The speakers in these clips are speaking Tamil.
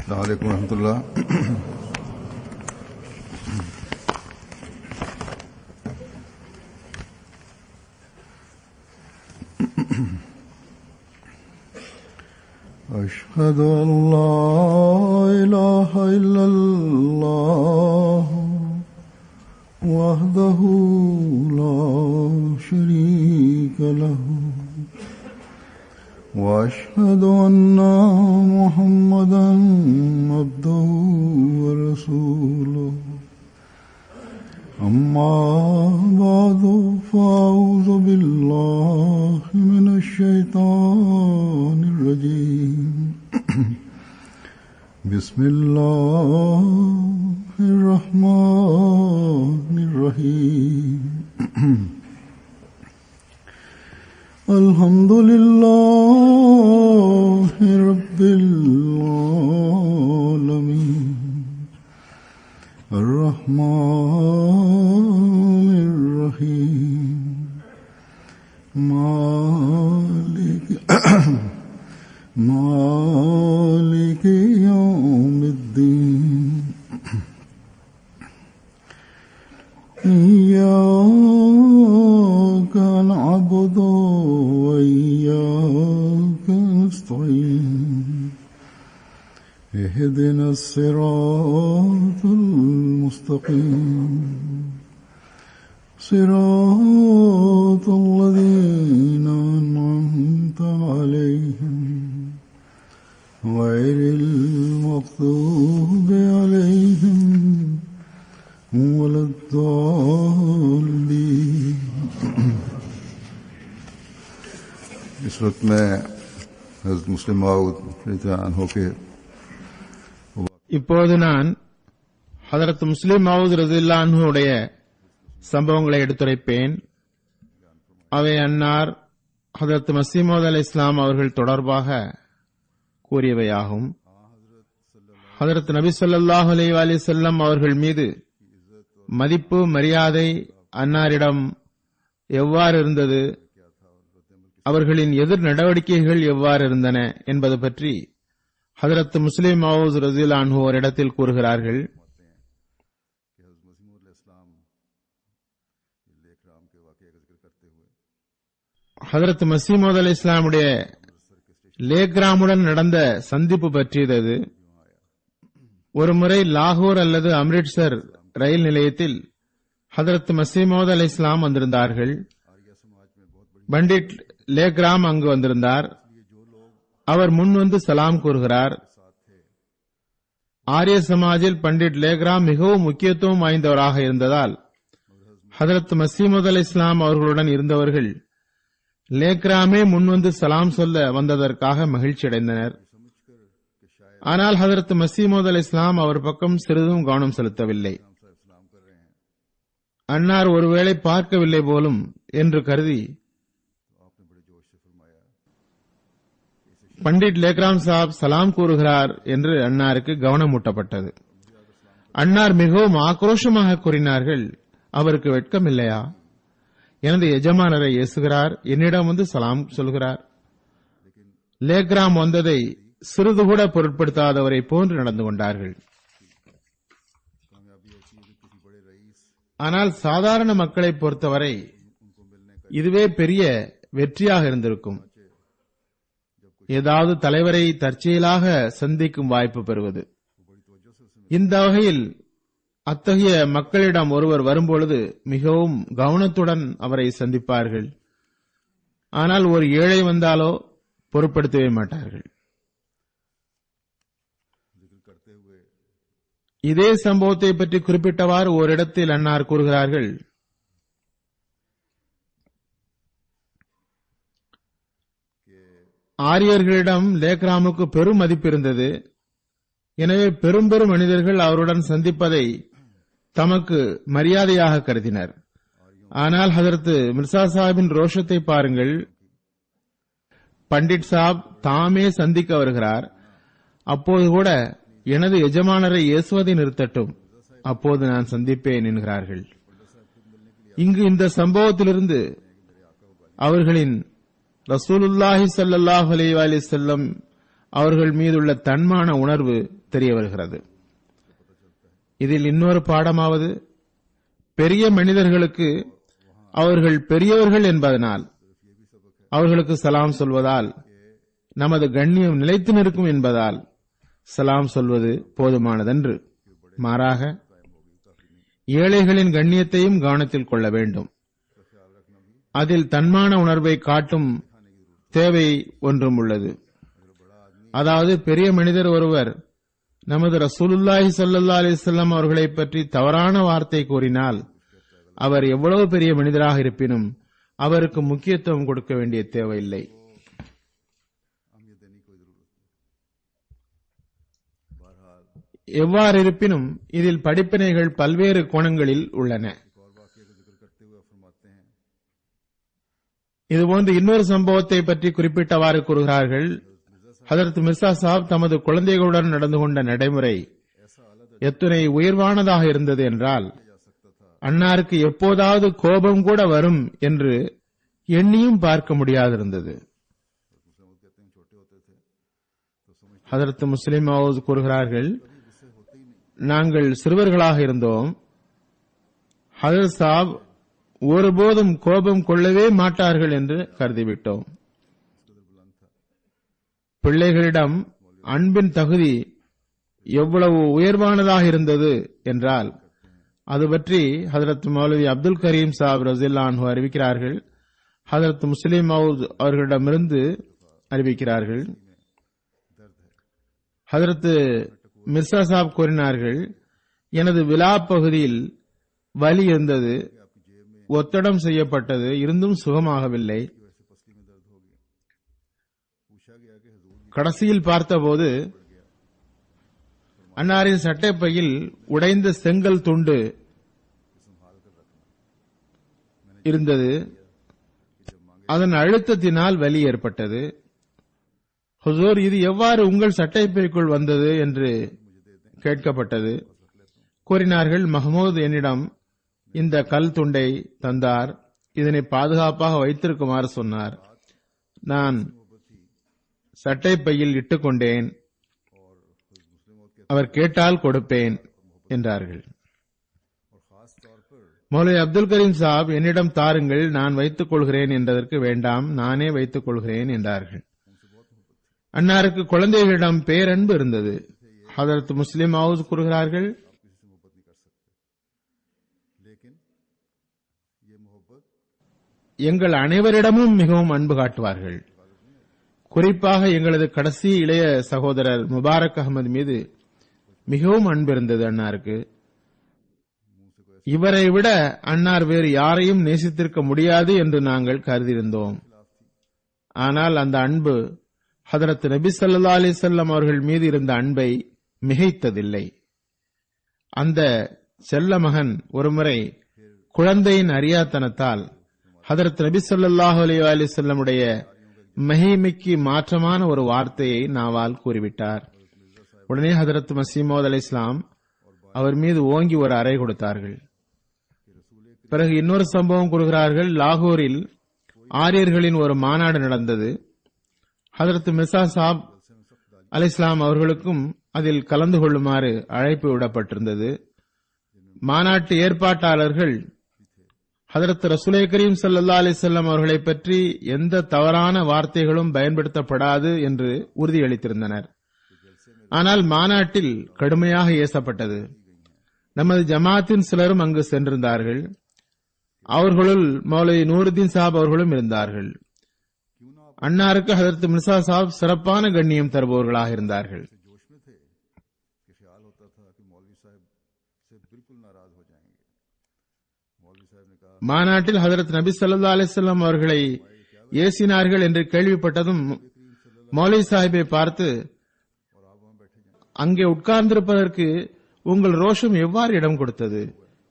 अस्सलामुअलैकुम रहमतुल्लाह। अशहदु अन ला इलाहा इल्लल्लाह वहदहु ला शरीका लहु وأشهد أن محمدا عبده ورسوله أما بعد فأعوذ بالله من الشيطان الرجيم بسم الله الرحمن الرحيم الحمد لله رب العالمين الرحمن الرحيم مالك يوم الدين إياك نعبد وإياك نستعين اهدنا الصراط المستقيم صراط الذين أنعمت عليهم غير المغضوب عليهم ولا الضالين. इस वक्त में हज़रत मुस्लिम मऊद रज़ियल्लाहु के இப்போது நான் ஹதரத் முஸ்லிம் மவுத் ரஸியல்லாஹு அன்ஹு உடைய சம்பவங்களை எடுத்துரைப்பேன். அவை அன்னார் ஹதரத் மஸீஹ் மவ்ஊத் அலைஹிஸ்ஸலாம் அவர்கள் தொடர்பாக கூறியவையாகும். ஹதரத் நபி ஸல்லல்லாஹு அலைஹி வஸல்லம் அவர்கள் மீது மதிப்பு மரியாதை அன்னாரிடம் எவ்வாறு இருந்தது, அவர்களின் எதிர் நடவடிக்கைகள் எவ்வாறு இருந்தன என்பது பற்றி ஹதரத் முஸ்லிம் மவுத் ரஸியல்லாஹு அன்ஹு ஒரு இடத்தில் கூறுகிறார்கள். ஹதரத் மஸீஹ் மவ்ஊத் அலைஹிஸ்ஸலாமுடைய லேக்ராமுடன் நடந்த சந்திப்பு பற்றியது. ஒருமுறை லாகூர் அல்லது அம்ரிட்சர் ரயில் நிலையத்தில் ஹதரத் மஸீஹ் மவ்ஊத் அலைஹிஸ்ஸலாம் வந்திருந்தார்கள். பண்டிட் லேக்ராம் அங்கு வந்திருந்தார். அவர் முன் வந்து சலாம் கூறுகிறார். ஆரிய சமாஜில் பண்டிட் லேக்ராம் மிகவும் முக்கியத்துவம் வாய்ந்தவராக இருந்ததால் ஹதரத் மஸீஹ் மவ்ஊத் அலைஹிஸ்ஸலாம் அவர்களுடன் இருந்தவர்கள் லேக்ராமே முன்வந்து சலாம் சொல்ல வந்ததற்காக மகிழ்ச்சி அடைந்தனர். ஆனால் ஹதரத் மஸீஹ் மவ்ஊத் அலைஹிஸ்ஸலாம் அவர் பக்கம் சிறிதும் கவனம் செலுத்தவில்லை. அன்னார் ஒருவேளை பார்க்கவில்லை போலும் என்று கருதி பண்டிட் லேக்ராம் சாப் சலாம் கூறுகிறார் என்று அன்னாருக்கு கவனமூட்டப்பட்டது. அன்னார் மிகவும் ஆக்ரோஷமாக கூறினார்கள், அவருக்கு வெட்கம் இல்லையா? எனது எஜமானரை ஏசுகிறார், என்னிடம் வந்து சலாம் சொல்கிறார். லேக்ராம் வந்ததை சிறிது கூட பொருட்படுத்தாதவரை போன்று நடந்து கொண்டார்கள். ஆனால் சாதாரண மக்களை பொறுத்தவரை இதுவே பெரிய வெற்றியாக இருந்திருக்கும். ஏதாவது தலைவரை தற்செயலாக சந்திக்கும் வாய்ப்பு பெறுவது. இந்த வகையில் அத்தகைய மக்களிடம் ஒருவர் வரும்பொழுது மிகவும் கவனத்துடன் அவரை சந்திப்பார்கள். ஆனால் ஒரு ஏழை வந்தாலோ பொருட்படுத்தவே மாட்டார்கள். இதே சம்பவத்தை பற்றி குறிப்பிட்டவாறு ஓரிடத்தில் அன்னார் கூறுகிறார்கள், ஆரியர்களிடம் லேக்ராமுக்கு பெரும் மதிப்பு இருந்தது. எனவே பெரும் பெரும் மனிதர்கள் அவருடன் சந்திப்பதை தமக்கு மரியாதையாக கருதினர். ஆனால் ஹதரத் மிர்சா சாஹிபின் ரோஷத்தை பாருங்கள். பண்டிட் சாப் தாமே சந்திக்க வருகிறார். அப்போது கூட எனது எஜமானரை ஏசுவதை நிறுத்தட்டும், அப்போது நான் சந்திப்பேன் என்கிறார்கள். இங்கு இந்த சம்பவத்திலிருந்து அவர்களின் ரசூலுல்லாஹி ஸல்லல்லாஹு அலைஹி வஸல்லம் அவர்கள் மீதுள்ள தன்மான உணர்வு தெரிய வருகிறது. இதில் இன்னொரு பாடமாவது, பெரிய மனிதர்களுக்கு அவர்கள் பெரியவர்கள் என்பதனால் அவர்களுக்கு சலாம் சொல்வதால் நமது கண்ணியம் நிலைத்து நிற்கும் என்பதால் சலாம் சொல்வது போதுமானதன்று. மாறாக ஏழைகளின் கண்ணியத்தையும் கவனத்தில் கொள்ள வேண்டும். அதில் தன்மான உணர்வை காட்டும் தேவை ஒன்றும் உள்ளது. அதாவது, பெரிய மனிதர் ஒருவர் நமது ரசூலுல்லாஹி ஸல்லல்லாஹு அலைஹி வஸல்லம் அவர்களை பற்றி தவறான வார்த்தை கூறினால் அவர் எவ்வளவு பெரிய மனிதராக இருப்பினும் அவருக்கு முக்கியத்துவம் கொடுக்க வேண்டிய தேவையில்லை. எவ்வாறு இருப்பினும் இதில் படிப்பினைகள் பல்வேறு கோணங்களில் உள்ளன. இதுபோன்று இன்னொரு சம்பவத்தை பற்றி குறிப்பிட்டவாறு கூறுகிறார்கள். ஹதரத் மிர்சா சாப் தமது குழந்தைகளுடன் நடந்து கொண்ட நடைமுறை எத்தனை உயர்வானதாக இருந்தது என்றால், அன்னாருக்கு எப்போதாவது கோபம் கூட வரும் என்று எண்ணியும் பார்க்க முடியாதிருந்தது. ஹதரத் முஸ்லிம் மவுத் கூறுகிறார்கள், நாங்கள் சிறுவர்களாக இருந்தோம். ஹதரத் சாப் ஒருபோதும் கோபம் கொள்ளவே மாட்டார்கள் என்று கருதிவிட்டோம். பிள்ளைகளிடம் அன்பின் தகுதி எவ்வளவு உயர்வானதாக இருந்தது என்றால் அது பற்றி ஹதரத் மௌலவி அப்துல் கரீம் சாப் ரஸியல்லாஹு அன்ஹு அறிவிக்கிறார்கள். ஹதரத் முஸ்லிம் மவுத் அவர்களிடமிருந்து அறிவிக்கிறார்கள். ஹதரத் மிர்சா சாப் கூறினார்கள், எனது விலா பகுதியில் வலி இருந்தது, ஒத்தடம் செய்யப்பட்டது, இருந்தும் சுகமாகவில்லை. கடைசியில் பார்த்தபோது அன்னாரின் சட்டைப்பையில் உடைந்த செங்கல் துண்டு இருந்தது. அதன் அழுத்தத்தினால் வலி ஏற்பட்டது. ஹுசூர், இது எவ்வாறு உங்கள் சட்டைப்பைக்குள் வந்தது என்று கேட்கப்பட்டது. கூறினார்கள், மஹமூத் என்னிடம் இந்த கல் துண்டை தந்தார், இதனை பாதுகாப்பாக வைத்திருக்குமாறு சொன்னார். நான் சட்டைப்பையில் இட்டுக் கொண்டேன், அவர் கேட்டால் கொடுப்பேன் என்றார்கள். மௌலவி அப்துல் கரீம் சாப், என்னிடம் தாருங்கள், நான் வைத்துக் கொள்கிறேன் என்றதற்கு, வேண்டாம், நானே வைத்துக் கொள்கிறேன் என்றார்கள். அன்னாருக்கு குழந்தைகளிடம் பேரன்பு இருந்தது. ஹதரத் முஸ்லிம் மவுத் கூறுகிறார்கள், எங்கள் அனைவரிடமும் மிகவும் அன்பு காட்டுவார்கள். குறிப்பாக எங்களது கடைசி இளைய சகோதரர் முபாரக் அகமது மீது மிகவும் அன்பு இருந்தது அன்னாருக்கு. இவரை விட அன்னார் வேறு யாரையும் நேசித்திருக்க முடியாது என்று நாங்கள் கருதியிருந்தோம். ஆனால் அந்த அன்பு ஹதரத் நபி ஸல்லல்லாஹு அலைஹி வஸல்லம் அவர்கள் மீது இருந்த அன்பை மிகைத்ததில்லை. அந்த செல்ல மகன் ஒருமுறை குழந்தையின் அறியாத்தனத்தால் ஹதரத் நபி ஸல்லல்லாஹு அலைஹி வஸல்லம் உடைய மகிமைக்கு மாற்றமான ஒரு வார்த்தையை நாவால் கூறிவிட்டார். உடனே ஹதரத் மஸீஹ் மவ்ஊத் அலைஹிஸ்ஸலாம் அவர் மீது ஓங்கி ஒரு அறை கொடுத்தார்கள். பிறகு இன்னொரு சம்பவம் கூறுகிறார்கள். லாகூரில் ஆரியர்களின் ஒரு மாநாடு நடந்தது. ஹதரத் மிர்சா சாப் அலைஹிஸ்ஸலாம் அவர்களுக்கும் அதில் கலந்து கொள்ளுமாறு அழைப்பு விடப்பட்டிருந்தது. மாநாட்டு ஏற்பாட்டாளர்கள் ஹதரத் ரசூலே கரீம் ஸல்லல்லாஹு அலைஹி வஸல்லம் அவர்களை பற்றி எந்த தவறான வார்த்தைகளும் பயன்படுத்தப்படாது என்று உறுதியளித்திருந்தனர். ஆனால் மாநாட்டில் கடுமையாக ஏசப்பட்டது. நமது ஜமாத்தின் சிலரும் அங்கு சென்றிருந்தார்கள். அவர்களுள் மௌலவி நூருதீன் சாப் அவர்களும் இருந்தார்கள். அன்னாருக்கு ஹதரத் மிர்சா சாப் சிறப்பான கண்ணியம் தருபவர்களாக இருந்தார்கள். மாநாட்டில் ஹதரத் நபி ஸல்லல்லாஹு அலைஹி வஸல்லம் அவர்களை ஏசினார்கள் என்று கேள்விப்பட்டதும் மௌலவி சாஹிப்பை பார்த்து, அங்கே உட்கார்ந்திருப்பதற்கு உங்கள் ரோஷம் எவ்வாறு இடம் கொடுத்தது,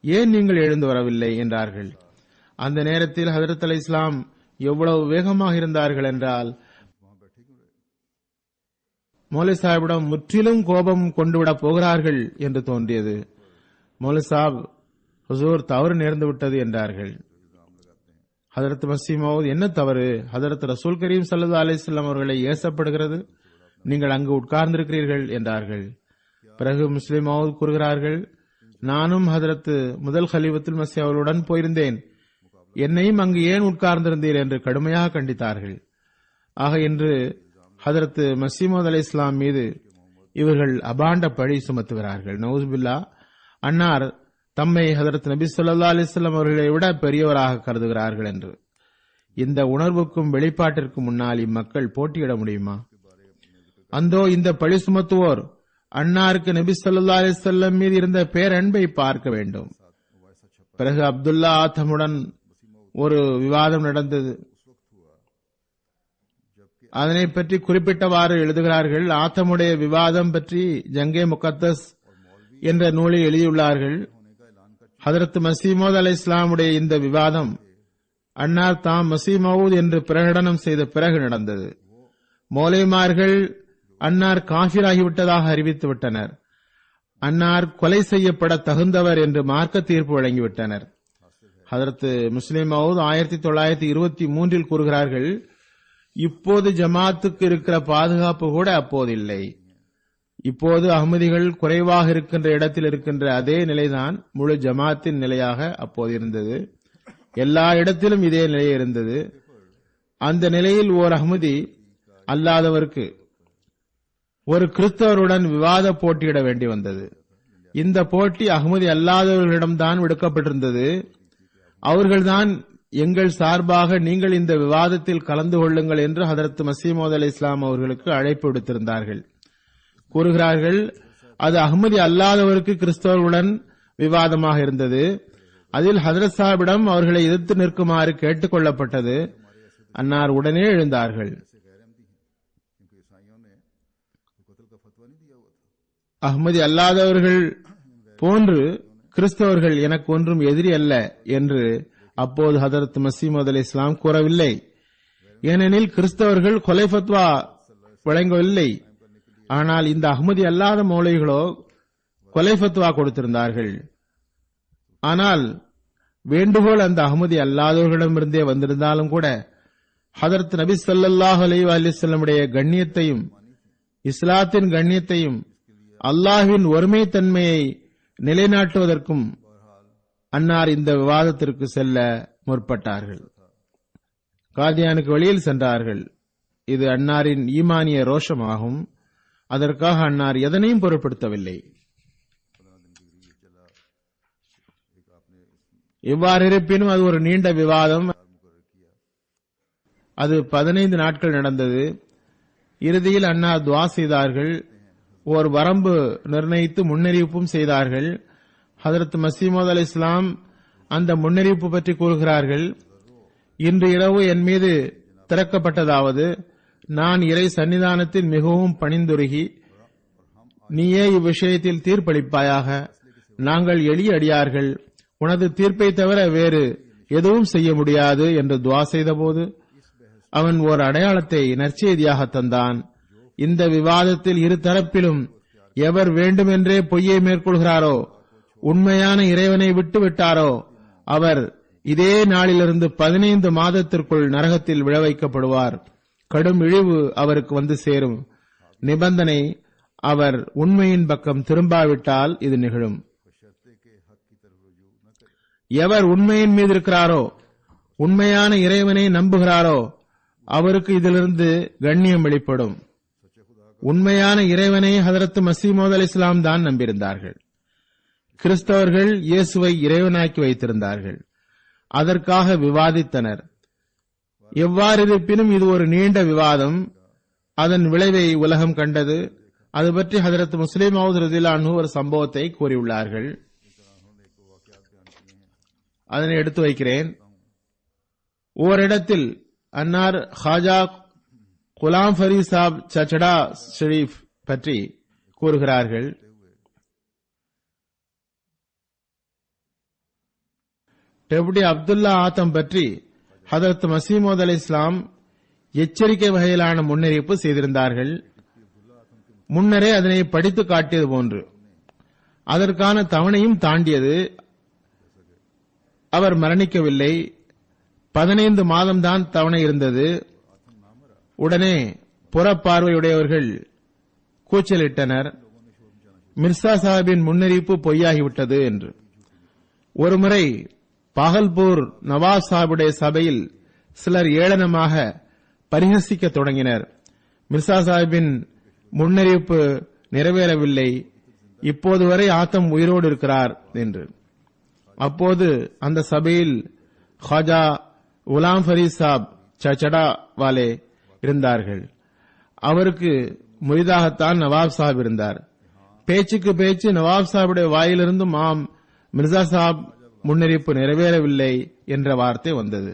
ஏன் நீங்கள் எழுந்து வரவில்லை என்றார்கள். அந்த நேரத்தில் ஹதரத் அலைஹிஸ்ஸலாம் எவ்வளவு வேகமாக இருந்தார்கள் என்றால் மௌலவி சாஹிப்பிடம் முற்றிலும் கோபம் கொண்டுவிடப் போகிறார்கள் என்று தோன்றியது. மௌலவி சாஹிப், ஹுசூர், தவறு நேர்ந்து விட்டது என்றார்கள். ஹதரத் மஸீஹ் மவ்ஊத், என்ன தவறு? ஹதரத் ரசூல் கரீம் ஸல்லல்லாஹு அலைஹி வஸல்லம் அவர்களை ஏசப்படுகிறது, நீங்கள் அங்கு உட்கார்ந்திருக்கிறீர்கள் என்றார்கள். பிறகு முஸ்லிம் மவுத் கூறுகிறார்கள், நானும் ஹதரத் முதல் கலீஃபத்துல் மஸீஹ் அவர்களுடன் போயிருந்தேன். என்னையும் அங்கு ஏன் உட்கார்ந்திருந்தீர் என்று கடுமையாக கண்டித்தார்கள். ஆக இன்று ஹதரத் மஸீஹ் மவ்ஊத் அலைஹிஸ்ஸலாம் மீது இவர்கள் அபாண்ட பழி சுமத்துகிறார்கள். நவுஸ்பில்லா. அன்னார் தம்மை ஹதரத் நபி ஸல்லல்லாஹு அலைஹி வஸல்லம் அவர்களை விட பெரியவராக கருதுகிறார்கள் என்று. இந்த உணர்வுக்கும் வெளிப்பாட்டிற்கும் முன்னால் இம்மக்கள் போட்டியிட முடியுமா? அந்தோ இந்த பழி சுமத்துவோர் அன்னாருக்கு நபி ஸல்லல்லாஹு அலைஹி வஸல்லம் மீது இருந்த பேரன்பை பார்க்க வேண்டும். பிறகு அப்துல்லா ஆத்தமுடன் ஒரு விவாதம் நடந்தது. அதனை பற்றி குறிப்பிட்டவாறு எழுதுகிறார்கள். ஆத்தமுடைய விவாதம் பற்றி ஜங்கே முகத்தஸ் என்ற நூலில் எழுதியுள்ளார்கள். ஹதரத் மஸீஹ் மவ்ஊத் அலைஹிஸ்ஸலாமுடைய இந்த விவாதம் அன்னார் தாம் மஸீஹ் மவ்ஊத் என்று பிரகடனம் செய்த பிறகு நடந்தது. மௌலைமார்கள் அன்னார் காஃபிராகிவிட்டதாக அறிவித்து விட்டனர். அன்னார் கொலை செய்யப்பட தகுந்தவர் என்று மார்க்க தீர்ப்பு வழங்கிவிட்டனர். ஹதரத் முஸ்லிம் மவ்ஊத் 1923 கூறுகிறார்கள், இப்போது ஜமாத்துக்கு இருக்கிற பாதுகாப்பு கூட அப்போது இல்லை. இப்போது அஹ்மதிகள் குறைவாக இருக்கின்ற இடத்தில் இருக்கின்ற அதே நிலைதான் முழு ஜமாத்தின் நிலையாக அப்போது இருந்தது. எல்லா இடத்திலும் இதே நிலை இருந்தது. அந்த நிலையில் ஓர் அஹ்மதி அல்லாதவருக்கு ஒரு கிறிஸ்தவருடன் விவாத போட்டியிட வேண்டி வந்தது. இந்த போட்டி அஹ்மதி அல்லாதவர்களிடம்தான் விடுக்கப்பட்டிருந்தது. அவர்கள்தான் எங்கள் சார்பாக நீங்கள் இந்த விவாதத்தில் கலந்து கொள்ளுங்கள் என்று ஹதரத் மஸீஹ் மவ்ஊத் அலைஹிஸ்ஸலாம் அவர்களுக்கு அழைப்பு விடுத்திருந்தார்கள். கூறுகிறார்கள், அது அஹ்மதி அல்லாதவருக்கு கிறிஸ்தவர்களுடன் விவாதமாக இருந்தது. அதில் ஹதரத் சாஹிபிடம் அவர்களை எதிர்த்து நிற்குமாறு கேட்டுக் கொள்ளப்பட்டது. அன்னார் உடனே எழுந்தார்கள். அஹ்மதி அல்லாதவர்கள் போன்று கிறிஸ்தவர்கள் எனக்கு ஒன்றும் எதிரி அல்ல என்று அப்போது ஹதரத் மஸீஹ் மவ்ஊத் அலைஹிஸ்ஸலாம் கூறவில்லை. ஏனெனில் கிறிஸ்தவர்கள் கொலை ஃபத்வா வழங்கவில்லை. ஆனால் இந்த அஹ்மதி அல்லாத மௌலைகளோ கொலை ஃபத்வா கொடுத்திருந்தார்கள். ஆனால் வேண்டுகோள் அந்த அஹ்மதி அல்லாதவர்களிடமிருந்தே வந்திருந்தாலும் கூட ஹதரத் நபி ஸல்லல்லாஹு அலைஹி வஸல்லமுடைய கண்ணியத்தையும் இஸ்லாத்தின் கண்ணியத்தையும் அல்லாஹ்வின் ஒருமைத்தன்மையை நிலைநாட்டுவதற்கும் அன்னார் இந்த விவாதத்திற்கு செல்ல முற்பட்டார்கள். காதியானுக்கு வெளியில் சென்றார்கள். இது அன்னாரின் ஈமானிய ரோஷமாகும். அதற்காக அன்னார் எதனையும் பொருட்படுத்தவில்லை. இவ்வாறு இருப்பினும் அது ஒரு நீண்ட விவாதம். அது 15 நாட்கள் நடந்தது. இறுதியில் அன்னார் துஆ செய்தார்கள். ஓர் வரம்பு நிர்ணயித்து முன்னறிவிப்பும் செய்தார்கள். ஹதரத் மஸீஹ் மவ்ஊத் அலைஹிஸ்ஸலாம் அந்த முன்னறிவிப்பு பற்றி கூறுகிறார்கள், இன்று இரவு என் மீது திறக்கப்பட்டதாவது, நான் இறை சன்னிதானத்தில் மிகவும் பணிந்துருகி, நீயே இவ்விஷயத்தில் தீர்ப்பளிப்பாயாக. நாங்கள் எளிய அடியார்கள், உனது தீர்ப்பை தவிர வேறு எதுவும் செய்ய முடியாது என்று துஆ செய்தபோது அவன் ஓர் அடையாளத்தை நற்செய்தியாக தந்தான். இந்த விவாதத்தில் இரு தரப்பிலும் எவர் வேண்டுமென்றே பொய்யை மேற்கொள்கிறாரோ, உண்மையான இறைவனை விட்டுவிட்டாரோ, அவர் இதே நாளிலிருந்து 15 மாதத்திற்குள் நரகத்தில் விழ வைக்கப்படுவார். கடும் இழிவு அவருக்கு வந்து சேரும். நிபந்தனை, அவர் உண்மையின் பக்கம் திரும்பாவிட்டால் இது நிகழும். எவர் உண்மையின் மீது இருக்கிறாரோ, உண்மையான இறைவனை நம்புகிறாரோ, அவருக்கு இதிலிருந்து கண்ணியம் வெளிப்படும். உண்மையான இறைவனை ஹதரத் மஸீஹ் மவ்ஊத் அலைஹிஸ்ஸலாம் தான் நம்பியிருந்தார்கள். கிறிஸ்தவர்கள் இயேசுவை இறைவனாக்கி வைத்திருந்தார்கள். அதற்காக விவாதித்தனர். எவ்வாறு இருப்பினும் இது ஒரு நீண்ட விவாதம். அதன் விளைவை உலகம் கண்டது. அது பற்றி ஹதரத் முஸ்லிம் மவ்ஊத் ரலியல்லாஹு அன்ஹு ஒரு சம்பவத்தை கூறியுள்ளார்கள். அதனை எடுத்து வைக்கிறேன். ஓரிடத்தில் அன்னார் ஹாஜா குலாம் ஃபரீத் சாப் சச்சடா ஷரீப் பற்றி கூறுகிறார்கள். டெப்டி அப்துல்லா ஆத்தம் பற்றி ஹதரத் மஸீஹ் மவ்ஊத் அலைஹிஸ்ஸலாம் எச்சரிக்கை வகையிலான முன்னறிவிப்பு செய்திருந்தார்கள். முன்னரே அதனை படித்து காட்டியது போன்று அதற்கான தவணையும் தாண்டியது. அவர் மரணிக்கவில்லை. 15 மாதம்தான் தவணை இருந்தது. உடனே புறப்பார்வையுடையவர்கள் கூச்சலிட்டனர். மிர்சா சாஹிபின் முன்னறிவிப்பு பொய்யாகிவிட்டது என்று. ஒருமுறை பாகல்பூர் நவாப் சாஹிபுடைய சபையில் சிலர் ஏளனமாக பரிஹசிக்க தொடங்கினர். மிர்சா சாஹிபின் முன்னறிவிப்பு நிறைவேறவில்லை, இப்போது வரை ஆத்தம் உயிரோடு இருக்கிறார் என்று. அப்போது அந்த சபையில் ஹாஜா குலாம் ஃபரீத் சாப் சச்சடா வாலே இருந்தார்கள். அவருக்கு முரிதாகத்தான் நவாப் சாஹிப் இருந்தார். பேச்சுக்கு பேச்சு நவாப் சாஹிபுடைய வாயிலிருந்தும் ஆம், மிர்சா சாஹிப் முன்னறிவிப்பு நிறைவேறவில்லை என்ற வார்த்தை வந்தது.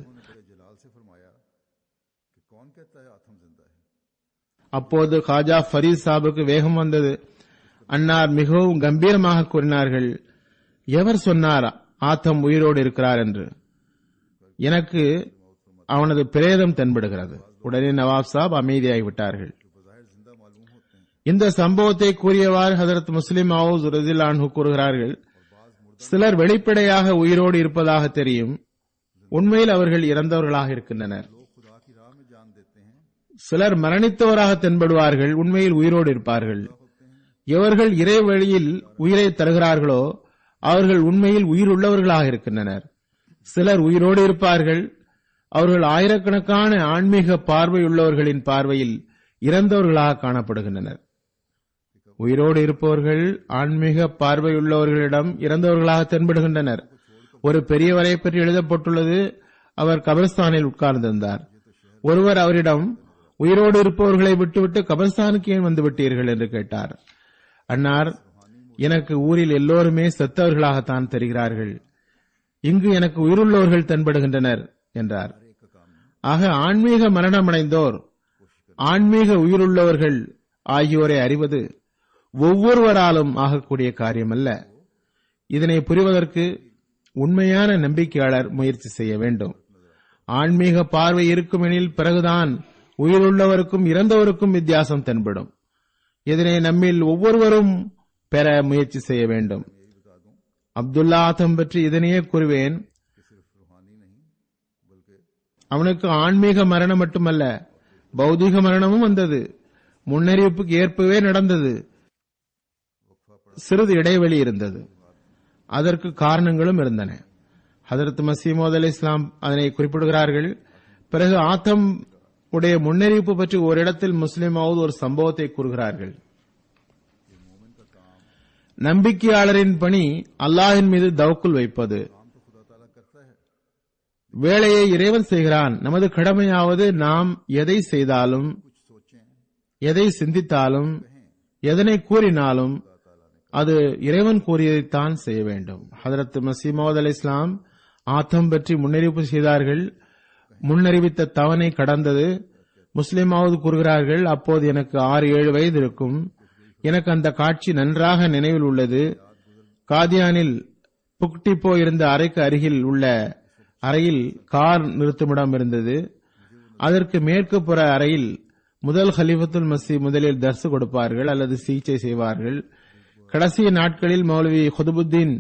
அப்போது காஜா ஃபரீத் சாஹிபுக்கு வேகம் வந்தது. அன்னார் மிகவும் கம்பீரமாக கூறினார்கள், எவர் சொன்னார் ஆத்தம் உயிரோடு இருக்கிறார் என்று? எனக்கு அவனது பிரேதம் தென்படுகிறது. உடனே நவாப் சாப் அமைதியாகிவிட்டார்கள். இந்த சம்பவத்தை கூறியவாறு ஹதரத் முஸ்லிம் மவ்ஊத் ரலியல்லாஹு அன்ஹு கூறுகிறார்கள், சிலர் வெளிப்படையாக உயிரோடு இருப்பதாக தெரியும், உண்மையில் அவர்கள் இறந்தவர்களாக இருக்கின்றனர். சிலர் மரணித்தவராக தென்படுவார்கள், உண்மையில் உயிரோடு இருப்பார்கள். எவர்கள் இறை வழியில் உயிரை தருகிறார்களோ அவர்கள் உண்மையில் உயிர் உள்ளவர்களாக இருக்கின்றனர். சிலர் உயிரோடு இருப்பார்கள், அவர்கள் ஆயிரக்கணக்கான ஆன்மீக பார்வையுள்ளவர்களின் பார்வையில் இறந்தவர்களாக காணப்படுகின்றனர். உயிரோடு இருப்பவர்கள் ஆன்மீக பார்வையுள்ளவர்களிடம் இறந்தவர்களாக தென்படுகின்றனர். ஒரு பெரியவரை பற்றி எழுதப்பட்டுள்ளது, அவர் கபர்ஸ்தானில் உட்கார்ந்திருந்தார். ஒருவர் அவரிடம், உயிரோடு இருப்பவர்களை விட்டுவிட்டு கபர்ஸ்தானுக்கு ஏன் வந்துவிட்டீர்கள் என்று கேட்டார். அன்னார், எனக்கு ஊரில் எல்லோருமே செத்தவர்களாகத்தான் தெரிகிறார்கள், இங்கு எனக்கு உயிருள்ளவர்கள் தென்படுகின்றனர் என்றார். ஆக ஆன்மீக மரணமடைந்தோர், ஆன்மீக உயிருள்ளவர்கள் ஆகியோரை அறிவது ஒவ்வொருவராலும் ஆகக்கூடிய காரியமல்ல. இதனை புரிவதற்கு உண்மையான நம்பிக்கையாளர் முயற்சி செய்ய வேண்டும். ஆன்மீக பார்வை இருக்குமெனில் பிறகுதான் உயிருள்ளவருக்கும் இறந்தவருக்கும் வித்தியாசம் தென்படும். இதனை நம்மில் ஒவ்வொருவரும் பெற முயற்சி செய்ய வேண்டும். அப்துல்லா ஆதம் பற்றி இதனையே கூறுவேன். அவனுக்கு ஆன்மீக மரணம் மட்டுமல்ல, பௌதிக மரணமும் வந்தது. முன்னறிவிப்புக்கு ஏற்பவே நடந்தது. சிறிது இடைவெளி இருந்தது, அதற்கு காரணங்களும் இருந்தன. ஹதரத் மஸீஹ் மவ்ஊத் அலைஹிஸ்ஸலாம் அதனை குறிப்பிடுகிறார்கள். பிறகு ஆத்தம் உடைய முன்னறிவிப்பு பற்றி ஓரிடத்தில் முஸ்லிம் மவ்ஊத் ஒரு சம்பவத்தை கூறுகிறார்கள். நம்பிக்கையாளரின் பணி அல்லாஹ்வின் மீது தவக்குல் வைப்பது. வேலையை இறைவன் செய்கிறான். நமது கடமையாவது நாம் எதை செய்தாலும், எதை சிந்தித்தாலும், எதனை கூறினாலும் அது இறைவன் கூறியதைத்தான் செய்ய வேண்டும். ஹதரத் மஸீஹ் மவ்ஊத் அலைஹிஸ்ஸலாம் ஆத்தம் பற்றி முன்னறிவிப்பு செய்தார்கள். முன்னறிவித்த தவணை கடந்தது. முஸ்லிம் மவ்ஊத் கூறுகிறார்கள், அப்போது எனக்கு 6-7 வயது இருக்கும். எனக்கு அந்த காட்சி நன்றாக நினைவில் உள்ளது. காதியானில் புக்டிப்போ இருந்த அறைக்கு அருகில் உள்ள அறையில் கார் நிறுத்துமிடம் இருந்தது. அதற்கு மேற்கு புற அறையில் முதல் ஹலீஃபத்துல் மஸீஹ் முதலில் தர்ஸ் கொடுப்பார்கள் அல்லது சிகிச்சை செய்வார்கள். கடைசி நாட்களில் மௌலவி குதுபுத்தீன்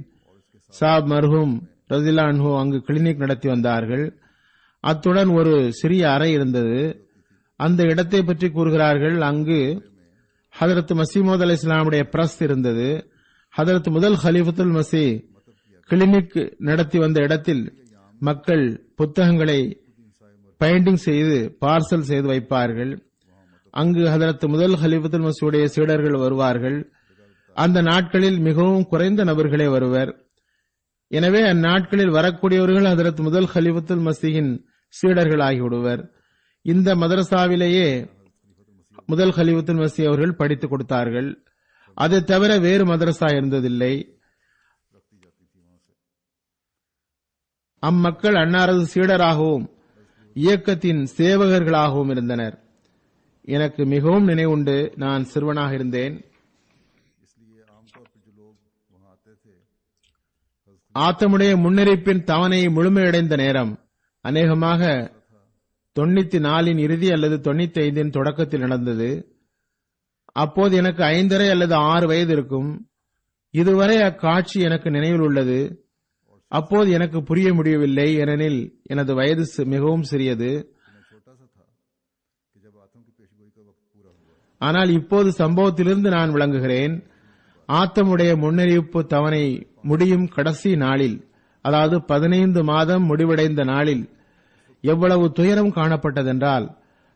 சாப் மர்ஹூம் ரலியல்லாஹு அன்ஹு அங்கு கிளினிக் நடத்தி வந்தார்கள். அத்துடன் ஒரு சிறிய அறை இருந்தது. அந்த இடத்தை பற்றி கூறுகிறார்கள். அங்கு ஹதரத் மஸீஹ் மவ்ஊத் அலைஹிஸ்ஸலாமுடைய பிரஸ் இருந்தது. ஹதரத் முதல் ஹலீஃபத்துல் மஸீஹ் கிளினிக் நடத்தி வந்த இடத்தில் மக்கள் புத்தகங்களை பைண்டிங் செய்து பார்சல் செய்து வைப்பார்கள். அங்கு ஹதரத் முதல் ஹலீஃபத்துல் மஸீஹுடைய சீடர்கள் வருவார்கள். அந்த நாட்களில் மிகவும் குறைந்த நபர்களே வருவர். எனவே அந்நாட்களில் வரக்கூடியவர்கள் ஹதரத் முதல் ஹலீஃபத்துல் மஸீஹின் சீடர்கள் ஆகிவிடுவர். இந்த மதரசாவிலேயே முதல் ஹலீஃபத்துல் மஸீஹ் அவர்கள் படித்துக் கொடுத்தார்கள். அதை தவிர வேறு மதரசா இருந்ததில்லை. அம்மக்கள் அன்னாரது சீடராகவும் இயக்கத்தின் சேவகர்களாகவும் இருந்தனர். எனக்கு மிகவும் நினைவுண்டு. நான் சிறுவனாக இருந்தேன். ஆத்தமுடைய முன்னறிவிப்பின் தவணை முழுமையடைந்த நேரம் அநேகமாக 94 இறுதி அல்லது 95 தொடக்கத்தில் நடந்தது. அப்போது எனக்கு 5½ அல்லது 6 வயது இருக்கும். இதுவரை அக்காட்சி எனக்கு நினைவில் உள்ளது. அப்போது எனக்கு புரிய முடியவில்லை, ஏனெனில் எனது வயது மிகவும் சிறியது. ஆனால் இப்போது சம்பவத்திலிருந்து நான் விளங்குகிறேன். ஆத்தமுடைய முன்னறிவிப்பு தவணை முடியும் கடைசி நாளில், அதாவது 15 மாதம் முடிவடைந்த நாளில் எவ்வளவு துயரம் காணப்பட்டதென்றால்,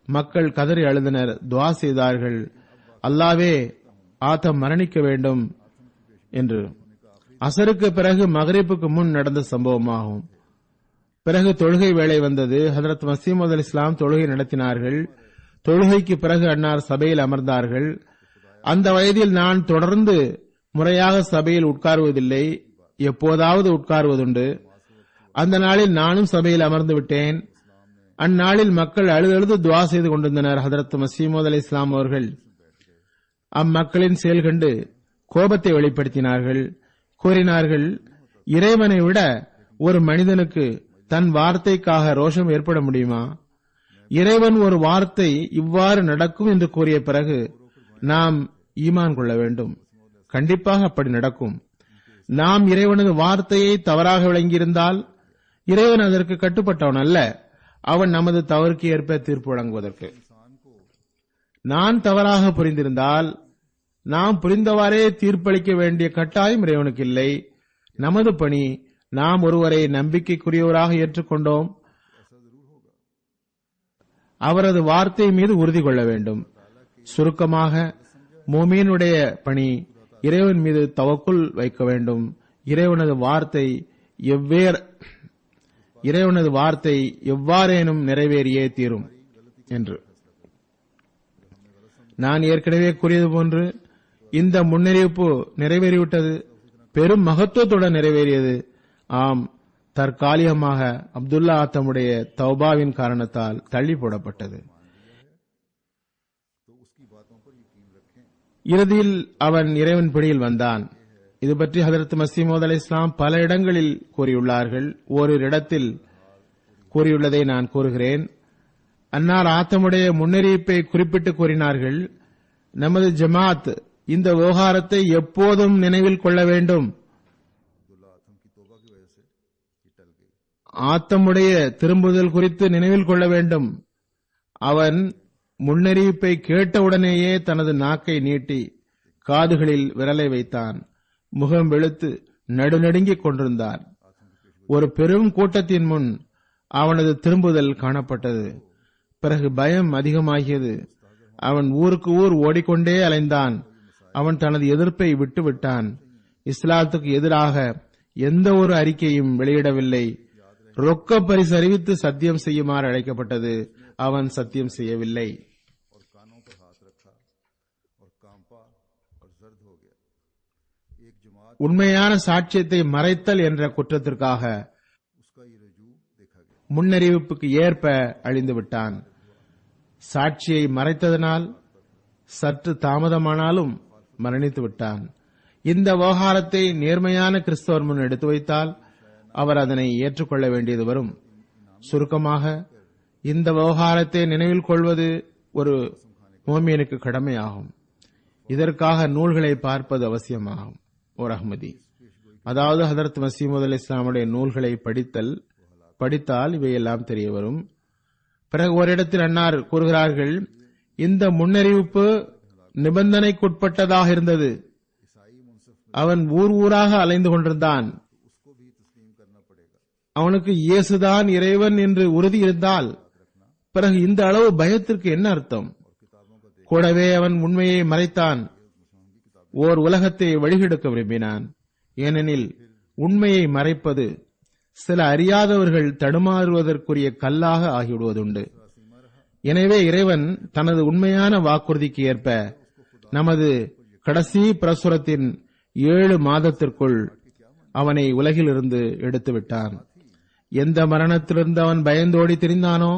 மக்கள் கதறி அழுதனர், துவா செய்தார்கள், அல்லாவே ஆத்தம் மரணிக்க வேண்டும் என்று. அசருக்கு பிறகு மகரிப்புக்கு முன் நடந்த சம்பவமாகும். பிறகு தொழுகை வேளை வந்தது. ஹதரத் மசீமது அல்-இஸ்லாம் தொழுகை நடத்தினார்கள். தொழுகைக்கு பிறகு அன்னார் சபையில் அமர்ந்தார்கள். அந்த வயதில் நான் தொடர்ந்து முறையாக சபையில் உட்காருவதில்லை, எப்போதாவது உட்காருவதுண்டு. அந்த நாளில் நானும் சபையில் அமர்ந்து விட்டேன். அந்நாளில் மக்கள் அழுது துவா செய்து கொண்டிருந்தனர். ஹதரத் மசீமது அல்-இஸ்லாம் அவர்கள் அம்மக்களின் செயல் கண்டு கோபத்தை வெளிப்படுத்தினார்கள். கூறினார்கள், இறைவனை விட ஒரு மனிதனுக்கு தன் வார்த்தைக்காக ரோஷம் ஏற்பட முடியுமா? இறைவன் ஒரு வார்த்தை இவ்வாறு நடக்கும் என்று கூறிய பிறகு நாம் ஈமான் கொள்ள வேண்டும். கண்டிப்பாக அப்படி நடக்கும். நாம் இறைவனது வார்த்தையை தவறாக விளங்கியிருந்தால் இறைவன் அதற்கு கட்டுப்பட்டவன் அல்ல. அவன் நமது தவறுக்கு ஏற்ப தீர்ப்பு வழங்குவதற்கு. நான் தவறாக புரிந்திருந்தால் நாம் புரிந்தவாறே தீர்ப்பளிக்க வேண்டிய கட்டாயம் இறைவனுக்கு இல்லை. நமது பணி, நாம் ஒருவரை நம்பிக்கைக்குரியவராக ஏற்றுக்கொண்டோம், அவரது வார்த்தை மீது உறுதி கொள்ள வேண்டும். சுருக்கமாக, மோமீனுடைய பணி இறைவன் மீது தவக்குல் வைக்க வேண்டும். இறைவனது வார்த்தை எவ்வாறேனும் நிறைவேறியே தீரும் என்று. நான் ஏற்கனவே கூறியது போன்று இந்த முன்னறிவிப்பு நிறைவேறிவிட்டது, பெரும் மகத்துவத்துடன் நிறைவேறியது. ஆம், தற்காலிகமாக அப்துல்லா ஆத்தமுடைய தௌபாவின் காரணத்தால் தள்ளி போடப்பட்டது. இறுதியில் அவன் இறைவன் பிடியில் வந்தான். இது பற்றி ஹதரத் மசீமது அலைஹிஸ்ஸலாம் பல இடங்களில் கூறியுள்ளார்கள். ஓரிரு இடத்தில் கூறியுள்ளதை நான் கூறுகிறேன். அன்னார் ஆத்தமுடைய முன்னறிவிப்பை குறிப்பிட்டு கூறினார்கள், நமது ஜமாத் இந்த விவகாரத்தை எப்போதும் நினைவில் கொள்ள வேண்டும். ஆத்தமுடைய திரும்புதல் குறித்து நினைவில் கொள்ள வேண்டும். அவன் முன்னறிவிப்பை கேட்டவுடனேயே தனது நாக்கை நீட்டி காதுகளில் விரலை வைத்தான். முகம் வெளுத்து நடுநடுங்கிக் கொண்டிருந்தான். ஒரு பெரும் கூட்டத்தின் முன் அவனது திரும்புதல் காணப்பட்டது. பிறகு பயம் அதிகமாகியது. அவன் ஊருக்கு ஊர் ஓடிக்கொண்டே அலைந்தான். அவன் தனது எதிர்ப்பை விட்டுவிட்டான். இஸ்லாத்துக்கு எதிராக எந்த ஒரு அறிக்கையும் வெளியிடவில்லை. ரொக்க பரிசு அறிவித்து சத்தியம் செய்யுமாறு அழைக்கப்பட்டது. அவன் சத்தியம் செய்யவில்லை. உண்மையான சாட்சியத்தை மறைத்தல் என்ற குற்றத்திற்காக முன்னறிவிப்புக்கு ஏற்ப அழிந்து விட்டான். சாட்சியை மறைத்ததனால் சற்று தாமதமானாலும் மரணித்து விட்டான். இந்த விவகாரத்தை நேர்மையான கிறிஸ்தவர் முன் எடுத்து வைத்தால் அவர் அதனை ஏற்றுக்கொள்ள வேண்டியது வரும். சுருக்கமாக, இந்த விவகாரத்தை நினைவில் கொள்வது ஒரு மோமியனுக்கு கடமையாகும். இதற்காக நூல்களை பார்ப்பது அவசியமாகும். ஓர் அஹ்மதி, அதாவது ஹதரத் மசீமது அலைஹிஸ்ஸலாமுடைய நூல்களை படித்தால் இவையெல்லாம் தெரிய வரும். பிறகு ஓரிடத்தில் அன்னார் கூறுகிறார்கள், இந்த முன்னறிவிப்பு நிபந்தனைக்குட்பட்டதாக இருந்தது. அவன் ஊர் ஊராக அலைந்து கொண்டிருந்தான். அவனுக்கு இயேசுதான் இறைவன் என்று உறுதி இருந்தால் பிறகு இந்த அளவு பயத்திற்கு என்ன அர்த்தம்? கூடவே அவன் உண்மையை மறைத்தான். ஓர் உலகத்தை வழிகெடுக்க விரும்பினான். ஏனெனில் உண்மையை மறைப்பது சில அறியாதவர்கள் தடுமாறுவதற்குரிய கல்லாக ஆகிவிடுவதுண்டு. எனவே இறைவன் தனது உண்மையான வாக்குறுதிக்கு ஏற்ப நமது கடைசி பிரசுரத்தின் 7 மாதத்திற்குள் அவனை உலகிலிருந்து எடுத்துவிட்டான். எந்த மரணத்திலிருந்து அவன் பயந்தோடி திரிந்தானோ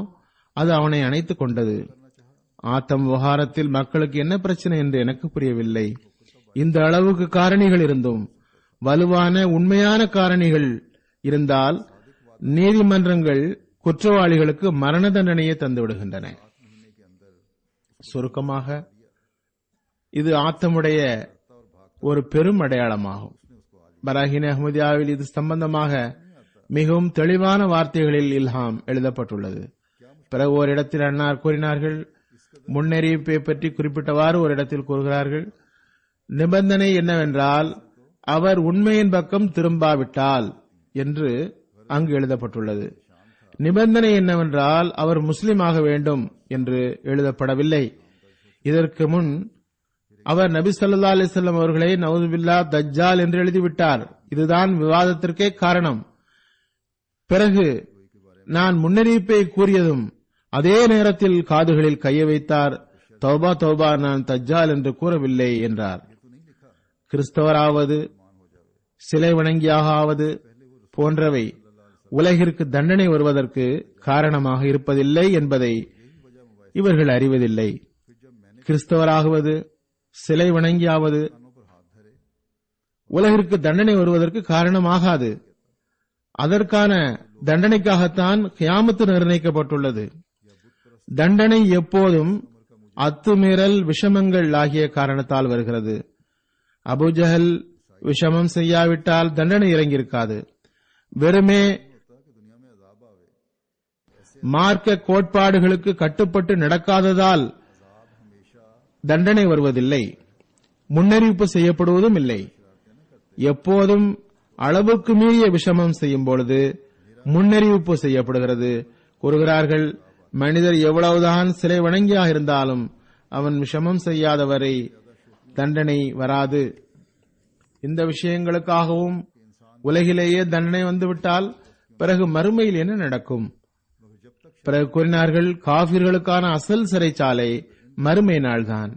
அது அவனை அணைத்துக் கொண்டது. ஆத்தம் விவகாரத்தில் மக்களுக்கு என்ன பிரச்சனை என்று எனக்கு புரியவில்லை. இந்த அளவுக்கு காரணிகள் இருந்தும் வலுவான உண்மையான காரணிகள் இருந்தால் நீதிமன்றங்கள் குற்றவாளிகளுக்கு மரண தண்டனையை தந்துவிடுகின்றன. சுருக்கமாக, இது ஆத்தமுடைய ஒரு பெரும் அடையாளமாகும். பராஹின் அஹ்மதியாவில் இது சம்பந்தமாக மிகவும் தெளிவான வார்த்தைகளில் இல்ஹாம் எழுதப்பட்டுள்ளது. பிறகு ஓரிடத்தில் அன்னார் கூறினார்கள், முன்னறிவிப்பை பற்றி குறிப்பிட்டவாறு ஒரு இடத்தில் கூறுகிறார்கள், நிபந்தனை என்னவென்றால் அவர் உண்மையின் பக்கம் திரும்பாவிட்டால் என்று அங்கு எழுதப்பட்டுள்ளது. நிபந்தனை என்னவென்றால் அவர் முஸ்லிமாக வேண்டும் என்று எழுதப்படவில்லை. இதற்கு முன் அவர் நபி ஸல்லல்லாஹு அலைஹி வஸல்லம் அவர்களை நவுதுபில்லா தஜ்ஜால் என்று எழுதிவிட்டார். இதுதான் விவாதத்திற்கே காரணம். பிறகு நான் முன்னறிவிப்பை கூறியதும் அதே நேரத்தில் காதுகளில் கையை வைத்தார். தௌபா தௌபா, நான் தஜ்ஜால் என்று கூறவில்லை என்றார். கிறிஸ்தவராவது சிலை வணங்கியாவது போன்றவை உலகிற்கு தண்டனை வருவதற்கு காரணமாக இருப்பதில்லை என்பதை இவர்கள் அறிவதில்லை. கிறிஸ்தவராகுவது சிலை வணங்கியாவது உலகிற்கு தண்டனை வருவதற்கு காரணமாகாது. அதற்கான தண்டனைக்காகத்தான் கியாமத்து நிர்ணயிக்கப்பட்டுள்ளது. தண்டனை எப்போதும் அத்துமீறல் விஷமங்கள் ஆகிய காரணத்தால் வருகிறது. அபூஜஹல் விஷமம் செய்யாவிட்டால் தண்டனை இறங்கியிருக்காது. வெறுமே மார்க்க கோட்பாடுகளுக்கு கட்டுப்பட்டு நடக்காததால் தண்டனை வருவதில்லை, முன்னறிவிப்பு செய்யப்படுவதும் இல்லை. எப்போதும் அளவுக்கு மீறிய விஷமம் செய்யும் பொழுது முன்னறிவிப்பு செய்யப்படுகிறது. கூறுகிறார்கள், மனிதர் எவ்வளவுதான் சிலை வணங்கியாக இருந்தாலும் அவன் விஷமம் செய்யாதவரை தண்டனை வராது. இந்த விஷயங்களுக்காகவும் உலகிலேயே தண்டனை வந்துவிட்டால் பிறகு மறுமையில் என்ன நடக்கும்? பிறகு கூறினார்கள், காபிர்களுக்கான அசல் சிறைச்சாலை மறுமை நாள்தான்.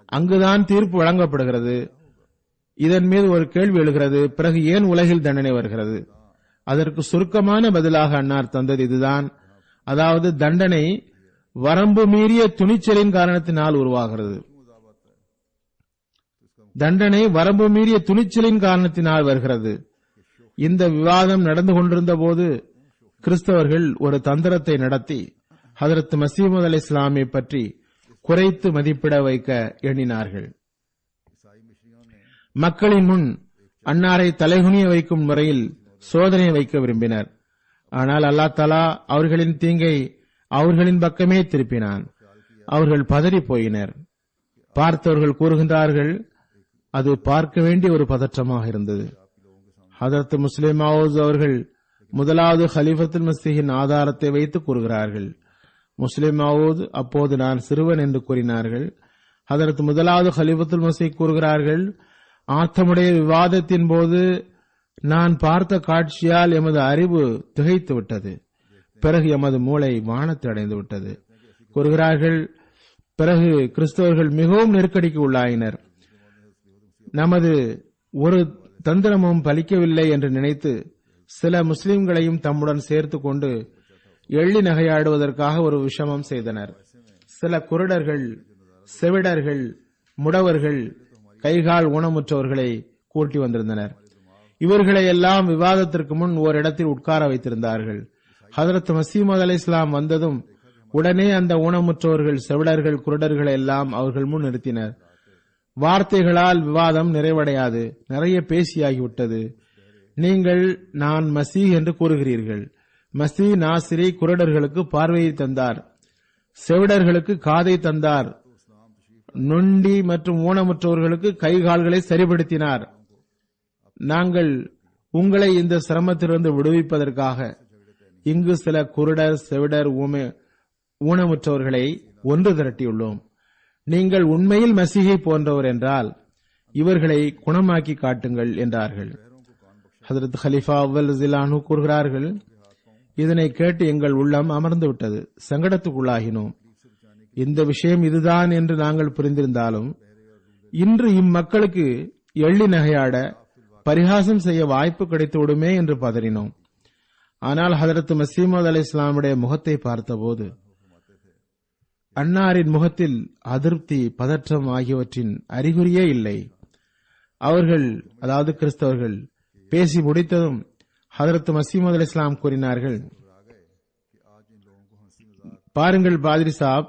அங்குதான் தீர்ப்பு வழங்கப்படுகிறது. இதன் மீது ஒரு கேள்வி எழுகிறது, பிறகு ஏன் உலகில் தண்டனை வருகிறது? அதற்கு சுருக்கமான பதிலாக அன்னார் தந்தது இதுதான். அதாவது தண்டனை வரம்பு மீறிய துணிச்சலின் காரணத்தினால் உருவாகிறது. தண்டனை வரம்பு மீறிய துணிச்சலின் காரணத்தினால் வருகிறது. இந்த விவாதம் நடந்து கொண்டிருந்த போது கிறிஸ்தவர்கள் ஒரு தந்திரத்தை நடத்தி ஹதரத் மஸீஹ் மவ்ஊத் அலைஹிஸ்ஸலாமை பற்றி குறைத்து மதிப்பிட வைக்க எண்ணினார்கள். மக்களின் முன் அன்னாரை தலைகுனிய வைக்கும் முறையில் சோதனை வைக்க விரும்பினர். ஆனால் அல்லாஹ் தஆலா அவர்களின் தீங்கை அவர்களின் பக்கமே திருப்பினான். அவர்கள் பதறி போயினர். பார்த்தவர்கள் கூறுகின்றார்கள், அது பார்க்க வேண்டிய ஒரு பதற்றமாக இருந்தது. ஹதரத் முஸ்லிம் மவ்ஊத் அவர்கள் முதலாவது ஹலீஃபத்துல் மஸீஹின் ஆதாரத்தை வைத்து கூறுகிறார்கள். முஸ்லிம் மவ்ஊத் அப்போது நான் சிறுவன் என்று கூறினார்கள். ஹதரத் முதலாவது ஹலீஃபத்துல் மஸீஹ் கூறுகிறார்கள், ஆத்தமுடைய விவாதத்தின் போது நான் பார்த்த காட்சியால் எமது அறிவு திகைத்து விட்டது. பிறகு எமது மூளை வானத்தை அடைந்து விட்டது. கூறுகிறார்கள், பிறகு கிறிஸ்தவர்கள் மிகவும் நெருக்கடிக்கு உள்ளாயினர். நமது ஒரு தந்திரமும் பலிக்கவில்லை என்று நினைத்து சில முஸ்லிம்களையும் தம்முடன் சேர்த்து கொண்டு எள்ளி நகையாடுவதற்காக ஒரு விஷமம் செய்தனர். சில குருடர்கள், செவிடர்கள், முடவர்கள், கைகால் ஊனமுற்றவர்களை கூட்டி வந்திருந்தனர். இவர்களை எல்லாம் விவாதத்திற்கு முன் ஓரிடத்தில் உட்கார வைத்திருந்தார்கள். ஹதரத் மஸீஹ் மவ்ஊத் அலைஹிஸ்ஸலாம் வந்ததும் உடனே அந்த ஊனமுற்றவர்கள், செவிடர்கள், குருடர்களை எல்லாம் அவர்கள் முன் நிறுத்தினர். வார்த்தைகளால் விவாதம் நிறைவடையாது, நிறைய பேசியாகிவிட்டது. நீங்கள் நான் மஸீஹ் என்று கூறுகிறீர்கள். மஸீஹ் நாசிரி குருடர்களுக்கு பார்வையை தந்தார், செவிடர்களுக்கு காதை தந்தார், நொண்டி மற்றும் ஊனமுற்றவர்களுக்கு கைகால்களை சரிபடுத்தினார். நாங்கள் உங்களை இந்த சிரமத்திலிருந்து விடுவிப்பதற்காக இங்கு சில குருடர், செவிடர், ஊனமுற்றவர்களை ஒன்று திரட்டியுள்ளோம். நீங்கள் உண்மையில் மஸீஹை போன்றவர் என்றால் இவர்களை குணமாக்கி காட்டுங்கள் என்றார்கள். ஹஜ்ரத் கலீஃபா அவ்வல் ரலியல்லாஹு அன்ஹு கூறுகிறார்கள், இதனை கேட்டு எங்கள் உள்ளம் அமர்ந்து விட்டது, சங்கடத்துக்குள்ளாகினோம். இந்த விஷயம் இதுதான் என்று நாங்கள் புரிந்திருந்தாலும் இன்று இம்மக்களுக்கு எள்ளி நகையாட, பரிகாசம் செய்ய வாய்ப்பு கிடைத்துவிடுமே என்று பதறினோம். ஆனால் ஹதரத் மஸீஹ் மவ்ஊத் அலைஹிஸ்ஸலாமுடைய முகத்தை பார்த்தபோது அன்னாரின் முகத்தில் அதிருப்தி, பதற்றம் ஆகியவற்றின் அறிகுறியே இல்லை. அவர்கள், அதாவது கிறிஸ்தவர்கள், பேசி முடித்ததும் ஹதரத் மஸீஹ் மவ்ஊத் அலைஹிஸ்ஸலாம் கூறினார்கள், பாருங்கள் பாதிரி சாப்,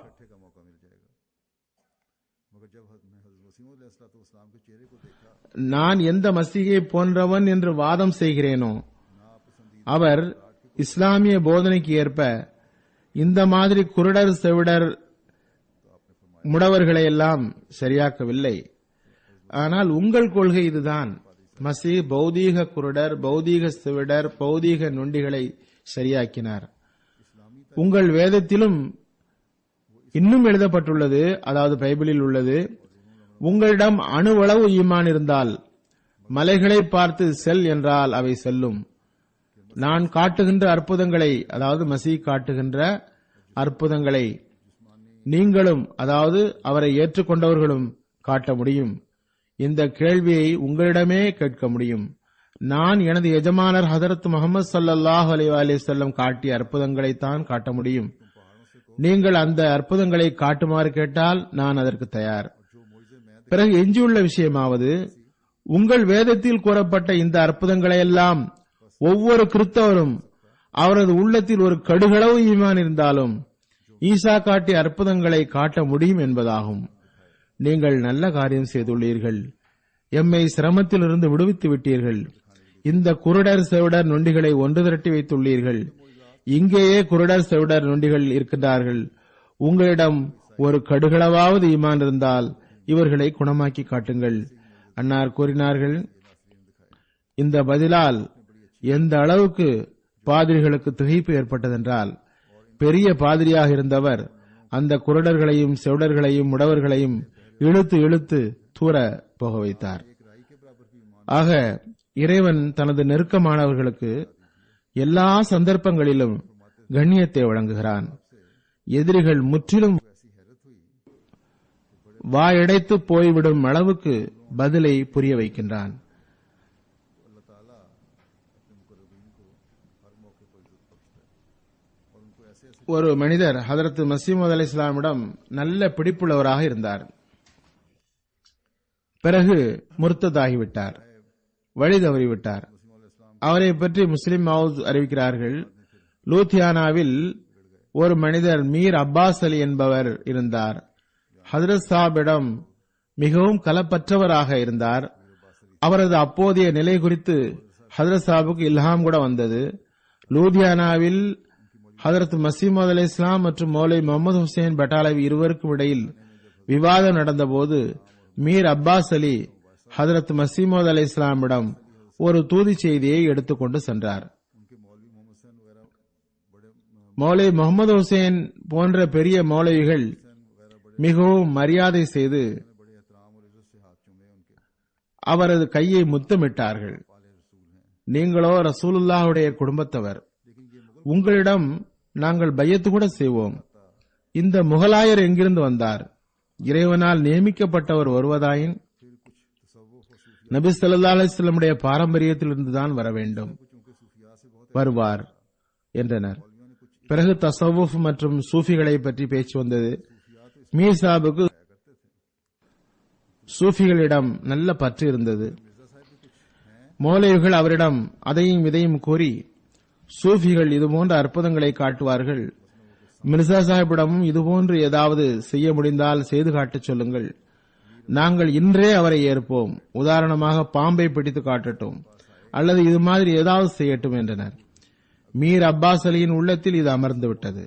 நான் எந்த மஸீஹை போன்றவன் என்று வாதம் செய்கிறேனோ அவர் இஸ்லாமிய போதனைக்கு ஏற்ப இந்த மாதிரி குருடர், செவிடர், முடவர்களை எல்லாம் சரியாக்கவில்லை. ஆனால் உங்கள் கொள்கை இதுதான். மசீஹ் பௌதீக குருடர், பௌதீக செவிடர், பௌதீக நொண்டிகளை சரியாக்கினார். உங்கள் வேதத்திலும் இன்னும் எழுதப்பட்டுள்ளது, அதாவது பைபிளில் உள்ளது, உங்களிடம் அணுவளவு ஈமான் இருந்தால் மலைகளை பார்த்து செல் என்றால் அவை செல்லும். நான் காட்டுகின்ற அற்புதங்களை, அதாவது மசீஹ் காட்டுகின்ற அற்புதங்களை நீங்களும், அதாவது அவரை ஏற்றுக்கொண்டவர்களும் காட்ட முடியும். இந்த கேள்வியை உங்களிடமே கேட்க முடியும். நான் எனது எஜமானர் ஹதரத் முகமது ஸல்லல்லாஹு அலைஹி வஸல்லம் காட்டிய அற்புதங்களைத்தான் காட்ட முடியும். நீங்கள் அந்த அற்புதங்களை காட்டுமாறு கேட்டால் நான் அதற்கு தயார். பிறகு எஞ்சியுள்ள விஷயமாவது, உங்கள் வேதத்தில் கூறப்பட்ட இந்த அற்புதங்களையெல்லாம் ஒவ்வொரு கிறிஸ்தவரும் அவரது உள்ளத்தில் ஒரு கடுகளவு ஈமான் இருந்தாலும் ஈசா காட்டிய அற்புதங்களை காட்ட முடியும் என்பதாகும். நீங்கள் நல்ல காரியம் செய்துள்ளீர்கள். எம்மை சிரமத்திலிருந்து விடுவித்து விட்டீர்கள். இந்த குருடர் செவிடர் நொண்டிகளை ஒன்று திரட்டி வைத்துள்ளீர்கள். இங்கேயே குருடர் செவிடர் நொண்டிகள் இருக்கின்றார்கள். உங்களிடம் ஒரு கடுகளவாவது ஈமான் இருந்தால் இவர்களை குணமாக்கி காட்டுங்கள். அன்னார் கூறினார்கள், இந்த பதிலால் எந்த அளவுக்கு பாதிரிகளுக்கு திகைப்பு ஏற்பட்டதென்றால், பெரிய பாதிரியாக இருந்தவர் அந்த குருடர்களையும் செவிடர்களையும் முடவர்களையும் இழுத்து இழுத்து தூர போக வைத்தார். ஆக இறைவன் தனது நெருக்கமானவர்களுக்கு எல்லா சந்தர்ப்பங்களிலும் கண்ணியத்தை வழங்குகிறான். எதிரிகள் முற்றிலும் வாயடைத்து போய்விடும் அளவுக்கு பதிலை புரிய வைக்கின்றான். ஒரு மனிதர் ஹதரத் மசீஹ் மவ்ஊத் அலைஹிஸ்ஸலாமிடம் நல்ல பிடிப்புள்ளவராக இருந்தார். பிறகு முர்த்ததாகிவிட்டார், வழி தவறிவிட்டார். அவரை பற்றி முஸ்லிம் மவ்ஊத் அறிவிக்கிறார்கள், லூத்தியானாவில் ஒரு மனிதர் மீர் அப்பாஸ் அலி என்பவர் இருந்தார். ஹதரத் சாஹிபிடம் மிகவும் கலப்பற்றவராக இருந்தார். அவரது அப்போதைய நிலை குறித்து ஹதரத் சாஹிபுக்கு இல்ஹாம் கூட வந்தது. லூதியானாவில் ஹதரத் மசீஹ் மவ்ஊத் அலைஹிஸ்ஸலாம் மற்றும் மௌலை முகமது ஹுசைன் பட்டாலவி இருவருக்கும் இடையில் விவாதம் நடந்தபோது மீர் அப்பாஸ் அலி ஹதரத் மசீஹ் மவ்ஊத் அலைஹிஸ்ஸலாமிடம் ஒரு தூது செய்தியை எடுத்துக்கொண்டு சென்றார். மௌலை முகமது ஹுசைன் போன்ற பெரிய மௌலவிகள் மிகவும் மரியாதை செய்து அவரது கையை முத்தமிட்டார்கள். நீங்களோ ரசூலுல்லாஹுடைய குடும்பத்தவர், உங்களிடம் நாங்கள் பையத்து கூட செய்வோம். இந்த முகலாயர் எங்கிருந்து வந்தார்? இறைவனால் நியமிக்கப்பட்டவர் வருவதாயின் நபி ஸல்லல்லாஹு அலைஹி வஸல்லமுடைய பாரம்பரியத்தில் இருந்துதான் வர வேண்டும், வருவார் என்றனர். பிறகு தஸவ்வுஃப் மற்றும் சூஃபிகளை பற்றி பேச்சு வந்தது. மீர் சாஹிபுக்கு சூஃபிகளிடம் நல்ல பற்று இருந்தது. மௌலவிகள் அவரிடம் அதையும் இதையும் கூறி, சூஃபிகள் இதுபோன்ற அற்புதங்களை காட்டுவார்கள், மிர்சா சாஹிபிடமும் இதுபோன்று ஏதாவது செய்ய முடிந்தால் செய்து காட்டச் சொல்லுங்கள், நாங்கள் இன்றே அவரை ஏற்போம், உதாரணமாக பாம்பை பிடித்து காட்டட்டும் அல்லது இது மாதிரி ஏதாவது செய்யட்டும் என்றனர். மீர் அப்பாஸ் அலியின் உள்ளத்தில் இது அமர்ந்து விட்டது.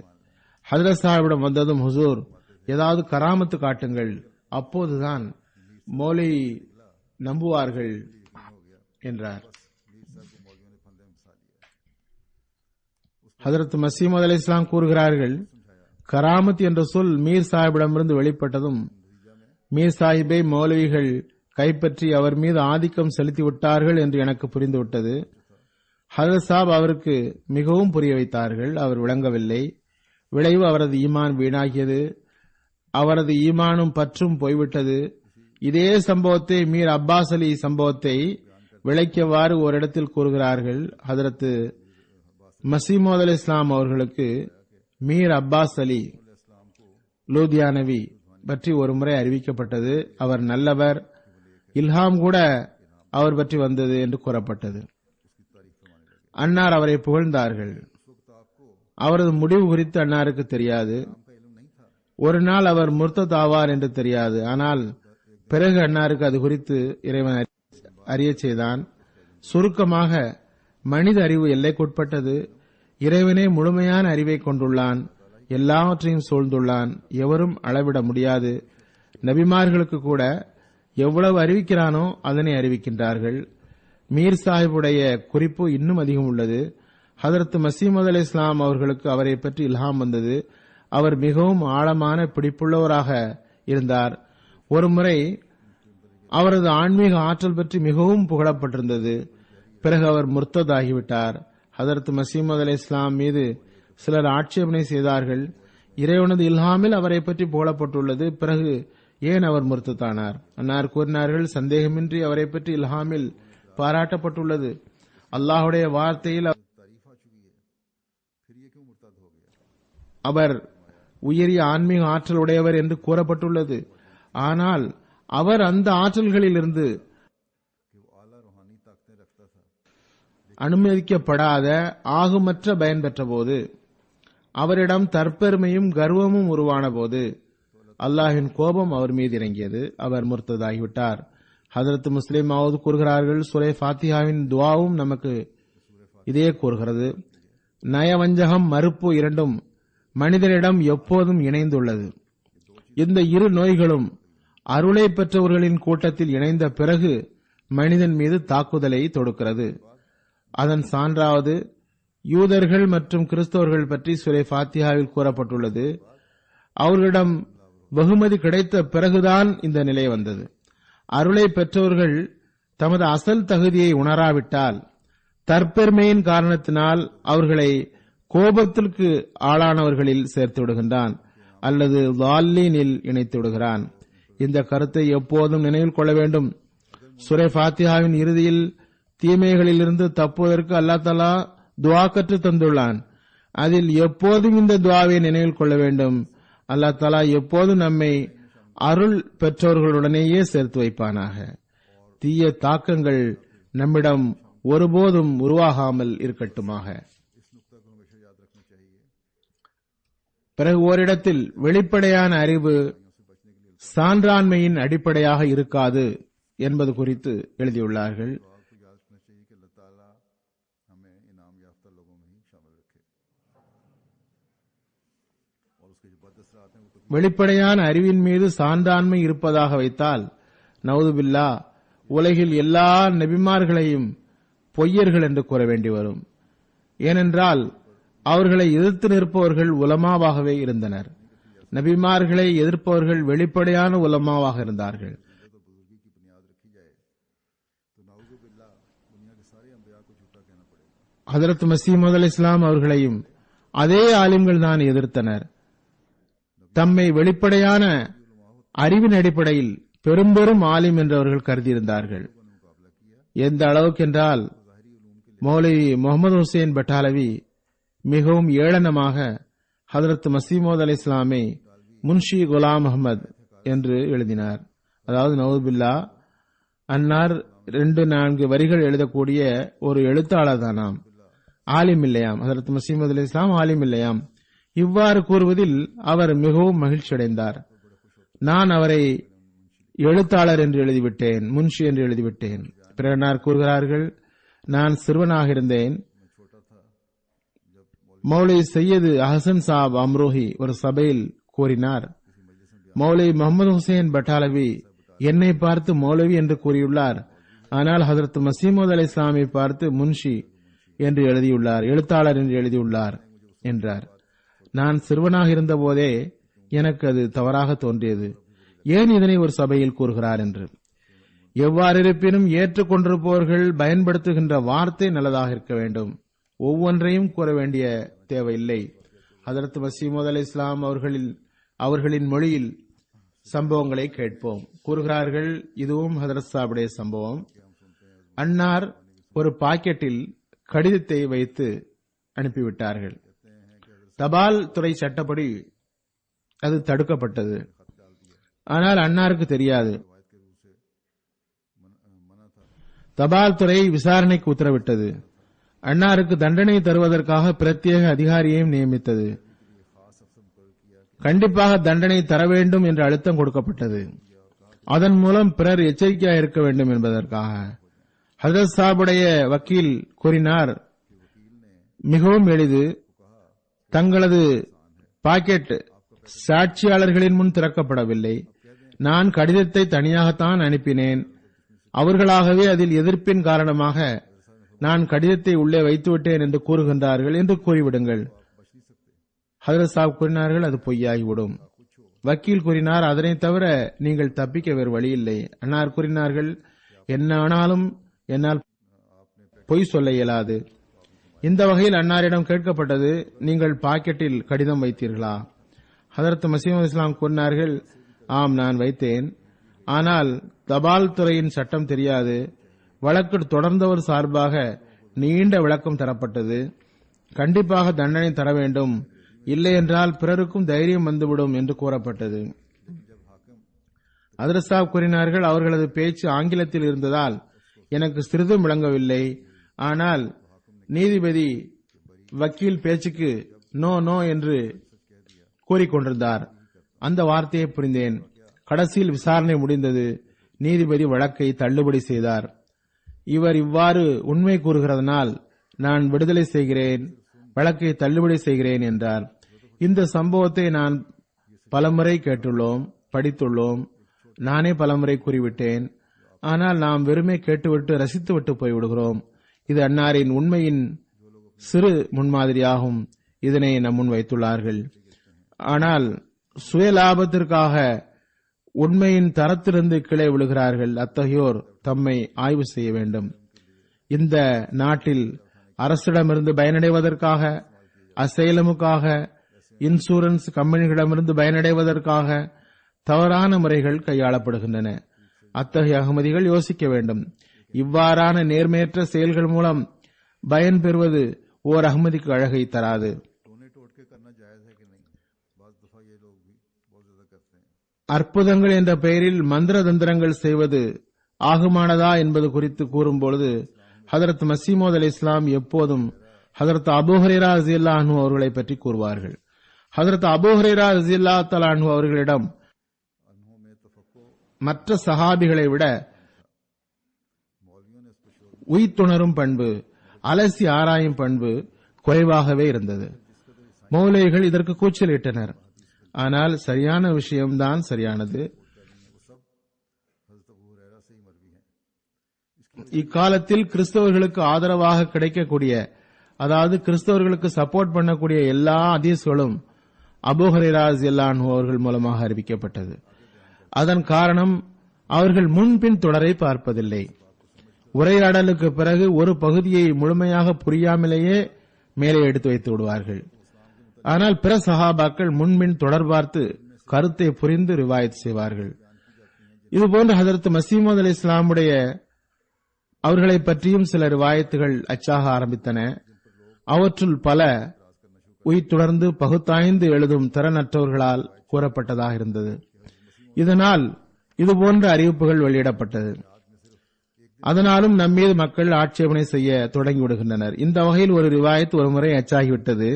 ஹதரத் சாஹிபிடம் வந்ததும், ஹுசூர் ஏதாவது கராமத்து காட்டுங்கள், அப்போதுதான் மௌலை நம்புவார்கள் என்றார். ஹதரத் மசீஹ் மவ்ஊத் அலைஹிஸ்ஸலாம் கூறுகிறார்கள், கராமத் என்ற சொல் மீர் சாஹிபிடமிருந்து வெளிப்பட்டதும் மீர் சாஹிபை மௌலவிகள் கைப்பற்றி அவர் மீது ஆதிக்கம் செலுத்திவிட்டார்கள் என்று எனக்கு புரிந்துவிட்டது. ஹதரத் சாஹிப் அவருக்கு மிகவும் புரிய வைத்தார்கள். அவர் விளங்கவில்லை. விளைவு அவரது ஈமான் வீணாகியது. அவரது ஈமானும் பற்றும் போய்விட்டது. இதே சம்பவத்தை மீர் அப்பாஸ் அலி சம்பவத்தை விளக்கியவாறு ஒரு இடத்தில் கூறுகிறார்கள். ஹதரத் மசீஹ் மவ்ஊத் அலைஹிஸ்ஸலாம் அவர்களுக்கு மீர் அப்பாஸ் அலி லூதியானவி பற்றி ஒரு முறை அறிவிக்கப்பட்டது. அவர் நல்லவர், இல்ஹாம் கூட அவர் பற்றி வந்தது என்று கூறப்பட்டது. அன்னார் அவரை புகழ்ந்தார்கள். அவரது முடிவு குறித்து அன்னாருக்கு தெரியாது. ஒரு நாள் அவர் முர்த்தத் ஆவார் என்று தெரியாது. ஆனால் பிறகு அன்னாருக்கு அது குறித்து இறைவன் அறிய செய்தான். சுருக்கமாக, மனித அறிவு எல்லைக்குட்பட்டது. இறைவனே முழுமையான அறிவை கொண்டுள்ளான், எல்லாவற்றையும் சூழ்ந்துள்ளான், எவரும் அளவிட முடியாது. நபிமார்களுக்கு கூட எவ்வளவு அறிவிக்கிறானோ அதனை அறிவிக்கின்றார்கள். மீர் சாஹிபுடைய குறிப்பு இன்னும் அதிகம் உள்ளது. ஹதரத் மசீமது அலைஹிஸ் ஸலாம் அவர்களுக்கு அவரை பற்றி இல்ஹாம் வந்தது. அவர் மிகவும் ஆழமான பிடிப்புள்ளவராக இருந்தார். ஒருமுறை அவரது ஆன்மீக ஆற்றல் பற்றி மிகவும் புகழப்பட்டிருந்தது. பிறகு அவர் முர்த்தத் ஆகிவிட்டார். ஹதரத் மசீமது அலைஹிஸ் ஸலாம் மீது சிலர் ஆட்சேபனை செய்தார்கள். இறைவனது இல்ஹாமில் அவரை பற்றி புகழப்பட்டுள்ளது, பிறகு ஏன் அவர் முர்த்தத்தானார்? அன்னார் கூறினார்கள், சந்தேகமின்றி அவரை பற்றி இல்ஹாமில் பாராட்டப்பட்டுள்ளது. அல்லாஹுடைய வார்த்தையில் அவர் உயரிய ஆன்மீக ஆற்றல் உடையவர் என்று கூறப்பட்டுள்ளது. ஆனால் அவர் அந்த ஆற்றல்களிலிருந்து அனுமதிக்கப்படாத ஆகுமற்ற பயன் பெற்றபோது, அவரிடம் தற்பெருமையும் கர்வமும் உருவான போது அல்லாஹின் கோபம் அவர் மீது இறங்கியது. அவர் முர்த்ததாகிவிட்டார். ஹதரத் முஸ்லிம் மவுத் கூறுகிறார்கள், சூரே ஃபாத்திஹாவின் துஆவும் நமக்கு இதே கூறுகிறது. நயவஞ்சகம், மறுப்பு இரண்டும் மனிதனிடம் எப்போதும் இணைந்துள்ளது. இந்த இரு நோய்களும் அருளை பெற்றவர்களின் கூட்டத்தில் இணைந்த பிறகு மனிதன் மீது தாக்குதலை தொடுக்கிறது. அதன் சான்றாவது யூதர்கள் மற்றும் கிறிஸ்தவர்கள் பற்றி சூரே ஃபாத்திஹாவில் கூறப்பட்டுள்ளது. அவர்களிடம் வெகுமதி கிடைத்த பிறகுதான் இந்த நிலை வந்தது. அருளை பெற்றவர்கள் தமது அசல் தகுதியை உணராவிட்டால் தற்பெருமையின் காரணத்தினால் அவர்களை கோபத்திற்கு ஆளானவர்களில் சேர்த்து விடுகின்றான் அல்லது லால்லீனில் இணைத்து விடுகிறான். இந்த கருத்தை எப்போதும் நினைவில் கொள்ள வேண்டும். சூரே ஃபாத்திஹாவின் இறுதியில் தீமைகளிலிருந்து தப்புவதற்கு அல்லாஹ் தஆலா துஆ கற்று தந்துள்ளான். அதில் எப்போதும் இந்த துஆவை நினைவில் கொள்ள வேண்டும். அல்லாஹ் தஆலா எப்போதும் நம்மை அருள் பெற்றோர்களுடனேயே சேர்த்து வைப்பானாக. தீய தாக்கங்கள் நம்மிடம் ஒருபோதும் உருவாகாமல் இருக்கட்டுமாக. பிறகு ஓரிடத்தில் வெளிப்படையான அறிவு சான்றாண்மையின் அடிப்படையாக இருக்காது என்பது குறித்து எழுதியுள்ளார்கள். வெளிப்படையான அறிவின் மீது சான்றாண்மை இருப்பதாக வைத்தால் நவுதுபில்லா உலகில் எல்லா நபிமார்களையும் பொய்யர்கள் என்று கூற வேண்டி வரும். ஏனென்றால் அவர்களை எதிர்த்து நிற்பவர்கள் உலமாவாகவே இருந்தனர். நபிமார்களை எதிர்ப்பவர்கள் வெளிப்படையான உலமாவாக இருந்தார்கள். ஹதரத் மசீமது அலைஹிஸ்ஸலாம் அவர்களையும் அதே ஆலிம்கள் தான் எதிர்த்தனர். தம்மை வெளிப்படையான அறிவின் அடிப்படையில் பெரும்பெரும் ஆலிம் என்றவர்கள் கருதியிருந்தார்கள். எந்த அளவுக்கென்றால் மௌலவி முகமது ஹுசைன் பட்டாலவி மிகவும் ஏளனமாக ஹதரத் மசீமது அலைஹிஸ்ஸலாமை முன்ஷி குலாம் அஹமத் என்று எழுதினார். அதாவது நவுதுபில்லா, அன்னார் 2-4 வரிகள் எழுதக்கூடிய ஒரு எழுத்தாளர் தானாம், ஆலிம் இல்லையாம். ஹதரத் மசீமது அலைஹிஸ்ஸலாம் ஆலிம் இல்லையாம். இவ்வாறு கூறுவதில் அவர் மிகவும் மகிழ்ச்சி அடைந்தார். நான் அவரை எழுத்தாளர் என்று எழுதிவிட்டேன், முன்ஷி என்று எழுதிவிட்டேன். பிறகு கூறுகிறார்கள், நான் சிறுவனாக இருந்தேன். மௌலவி சையது அஹசன் சாப் அம்ரோஹி ஒரு சபையில் கூறினார், மௌலவி முகமது ஹுசைன் பட்டாலவி என்னை பார்த்து மௌலவி என்று கூறியுள்ளார். ஆனால் ஹதரத் மசீமது அலைஹிஸ்ஸலாமை பார்த்து முன்ஷி என்று எழுதியுள்ளார், எழுத்தாளர் என்று எழுதியுள்ளார் என்றார். நான் சிறுவனாக இருந்த போதே எனக்கு அது தவறாக தோன்றியது. ஏன் இதனை ஒரு சபையில் கூறுகிறார் என்று. எவ்வாறு இருப்பினும் ஏற்றுக்கொண்டிருப்பவர்கள் பயன்படுத்துகின்ற வார்த்தை நல்லதாக இருக்க வேண்டும். ஒவ்வொன்றையும் கூற வேண்டிய தேவையில்லை. ஹதரத் மசீமது அலைஹிஸ்ஸலாம் அவர்களின் மொழியில் சம்பவங்களை கேட்போம். கூறுகிறார்கள், இதுவும் ஹதரத் சாஹிபுடைய சம்பவம். அன்னார் ஒரு பாக்கெட்டில் கடிதத்தை வைத்து அனுப்பிவிட்டார்கள். தபால் துறை சட்டப்படி அது தடுக்கப்பட்டது. ஆனால் அன்னாருக்கு தெரியாது. தபால் துறை விசாரணைக்கு உத்தரவிட்டது. அன்னாருக்கு தண்டனை தருவதற்காக பிரத்யேக அதிகாரியையும் நியமித்தது. கண்டிப்பாக தண்டனை தர வேண்டும் என்று அழுத்தம் கொடுக்கப்பட்டது. அதன் மூலம் பிறர் எச்சரிக்கையாக இருக்க வேண்டும் என்பதற்காக. ஹஜரத் சாஹிபுடைய வக்கீல் கூறினார், மிகவும் எளிது. தங்களது பாக்கெட் சாட்சியாளர்களின் முன் திறக்கப்படவில்லை. நான் கடிதத்தை தனியாகத்தான் அனுப்பினேன். அவர்களாகவே அதில் எதிர்ப்பின் காரணமாக நான் கடிதத்தை உள்ளே வைத்துவிட்டேன் என்று கூறுகின்றார்கள் என்று கூறிவிடுங்கள். ஹதரத் சாப் கூறினார்கள், அது பொய்யாகிவிடும். வக்கீல் கூறினார், அதனை தவிர நீங்கள் தப்பிக்க வேறு வழியில்லை. அன்னார் கூறினார்கள், என்ன ஆனாலும் என்னால் பொய் சொல்ல இயலாது. இந்த வகையில் அன்னாரிடம் கேட்கப்பட்டது, நீங்கள் பாக்கெட்டில் கடிதம் வைத்தீர்களா? ஹதரத் மசீஹ் இஸ்லாம் கூறினார்கள், ஆம், நான் வைத்தேன். ஆனால் தபால் துறையின் சட்டம் தெரியாது. வழக்கு தொடர்ந்தவர் சார்பாக நீண்ட விளக்கம் தரப்பட்டது. கண்டிப்பாக தண்டனை தர வேண்டும், இல்லை என்றால் பிறருக்கும் தைரியம் வந்துவிடும் என்று கூறப்பட்டது. ஹதரத் சாப் கூறினார்கள், அவர்களது பேச்சு ஆங்கிலத்தில் இருந்ததால் எனக்கு சிறிதும் விளங்கவில்லை. ஆனால் நீதிபதி வக்கீல் பேச்சுக்கு நோ நோ என்று கூறிக்கொண்டிருந்தார். அந்த வார்த்தையை புரிந்தேன். கடைசியில் விசாரணை முடிந்தது. நீதிபதி வழக்கை தள்ளுபடி செய்தார். இவர் இவ்வாறு உண்மை கூறுகிறதனால் நான் விடுதலை செய்கிறேன், வழக்கை தள்ளுபடி செய்கிறேன் என்றார். இந்த சம்பவத்தை நான் பலமுறை கேட்டுள்ளோம், படித்துள்ளோம். நானே பலமுறை கூறிவிட்டேன். ஆனால் நாம் வெறுமே கேட்டுவிட்டு ரசித்துவிட்டு போய்விடுகிறோம். இது அன்னாரின் உண்மையின் சிறு முன்மாதிரியாகும். இதனை நம் முன் வைத்துள்ளார்கள். ஆனால் சுயலாபத்திற்காக உண்மையின் தரத்திலிருந்து கீழே விழுகிறார்கள். அத்தகையோர் தம்மை ஆய்வு செய்ய வேண்டும். இந்த நாட்டில் அரசிடமிருந்து பயனடைவதற்காக, அசைலமுக்காக, இன்சூரன்ஸ் கம்பெனிகளிடமிருந்து பயனடைவதற்காக தவறான முறைகள் கையாளப்படுகின்றன. அத்தகைய அகமதிகள் யோசிக்க வேண்டும். இவ்வாறான நேர்மையற்ற செயல்கள் மூலம் பயன் பெறுவது ஓர் அகமதிக்கு அழகை தராது. அற்புதங்கள் என்ற பெயரில் மந்திர தந்திரங்கள் செய்வது ஆகுமானதா என்பது குறித்து கூறும்பொழுது ஹதரத் மசீமோத் அலி இஸ்லாம் எப்போதும் ஹதரத் அபூ ஹுரைரா ரலியல்லாஹு அன்ஹு அவர்களை பற்றி கூறுவார்கள். ஹதரத் அபூ ஹுரைரா ரலியல்லாஹு தஆலா அன்ஹு அவர்களிடம் மற்ற சஹாபிகளை விட உய்த்துணரும் பண்பு, அலசி ஆராயும் பண்பு குறைவாகவே இருந்தது. மௌலைகள் இதற்கு கூச்சலிட்டனர். ஆனால் சரியான விஷயம்தான் சரியானது. இக்காலத்தில் கிறிஸ்தவர்களுக்கு ஆதரவாக கிடைக்கக்கூடிய, அதாவது கிறிஸ்தவர்களுக்கு சப்போர்ட் பண்ணக்கூடிய எல்லா ஹதீஸ்களும் அபூ ஹுரைரா ரலியல்லாஹு அன்ஹு அவர்கள் மூலமாக அறிவிக்கப்பட்டது. அதன் காரணம், அவர்கள் முன்பின் தொடரை பார்ப்பதில்லை. உரையாடலுக்கு பிறகு ஒரு பகுதியை முழுமையாக புரியாமலேயே மேலே எடுத்து வைத்து விடுவார்கள். ஆனால் பிற சஹாபாக்கள் முன்பின் தொடர் பார்த்து கருத்தை புரிந்து ரிவாயத் செய்வார்கள். இதுபோன்ற ஹதரத் மசீமோத் அலி இஸ்லாமுடைய அவர்களை பற்றியும் சில ரிவாயத்துகள் அச்சாக ஆரம்பித்தன. அவற்றுள் பல உயிர்த்துணர்ந்து பகுத்தாய்ந்து எழுதும் திறனற்றவர்களால் கூறப்பட்டதாக இருந்தது. இதனால் இதுபோன்ற அறிவிப்புகள் வெளியிடப்பட்டது. அதனாலும் நம்மீது மக்கள் ஆட்சேபனை செய்ய தொடங்கிவிடுகின்றனர். இந்த வகையில் ஒரு ரிவாயத் ஒருமுறை அச்சாகிவிட்டது.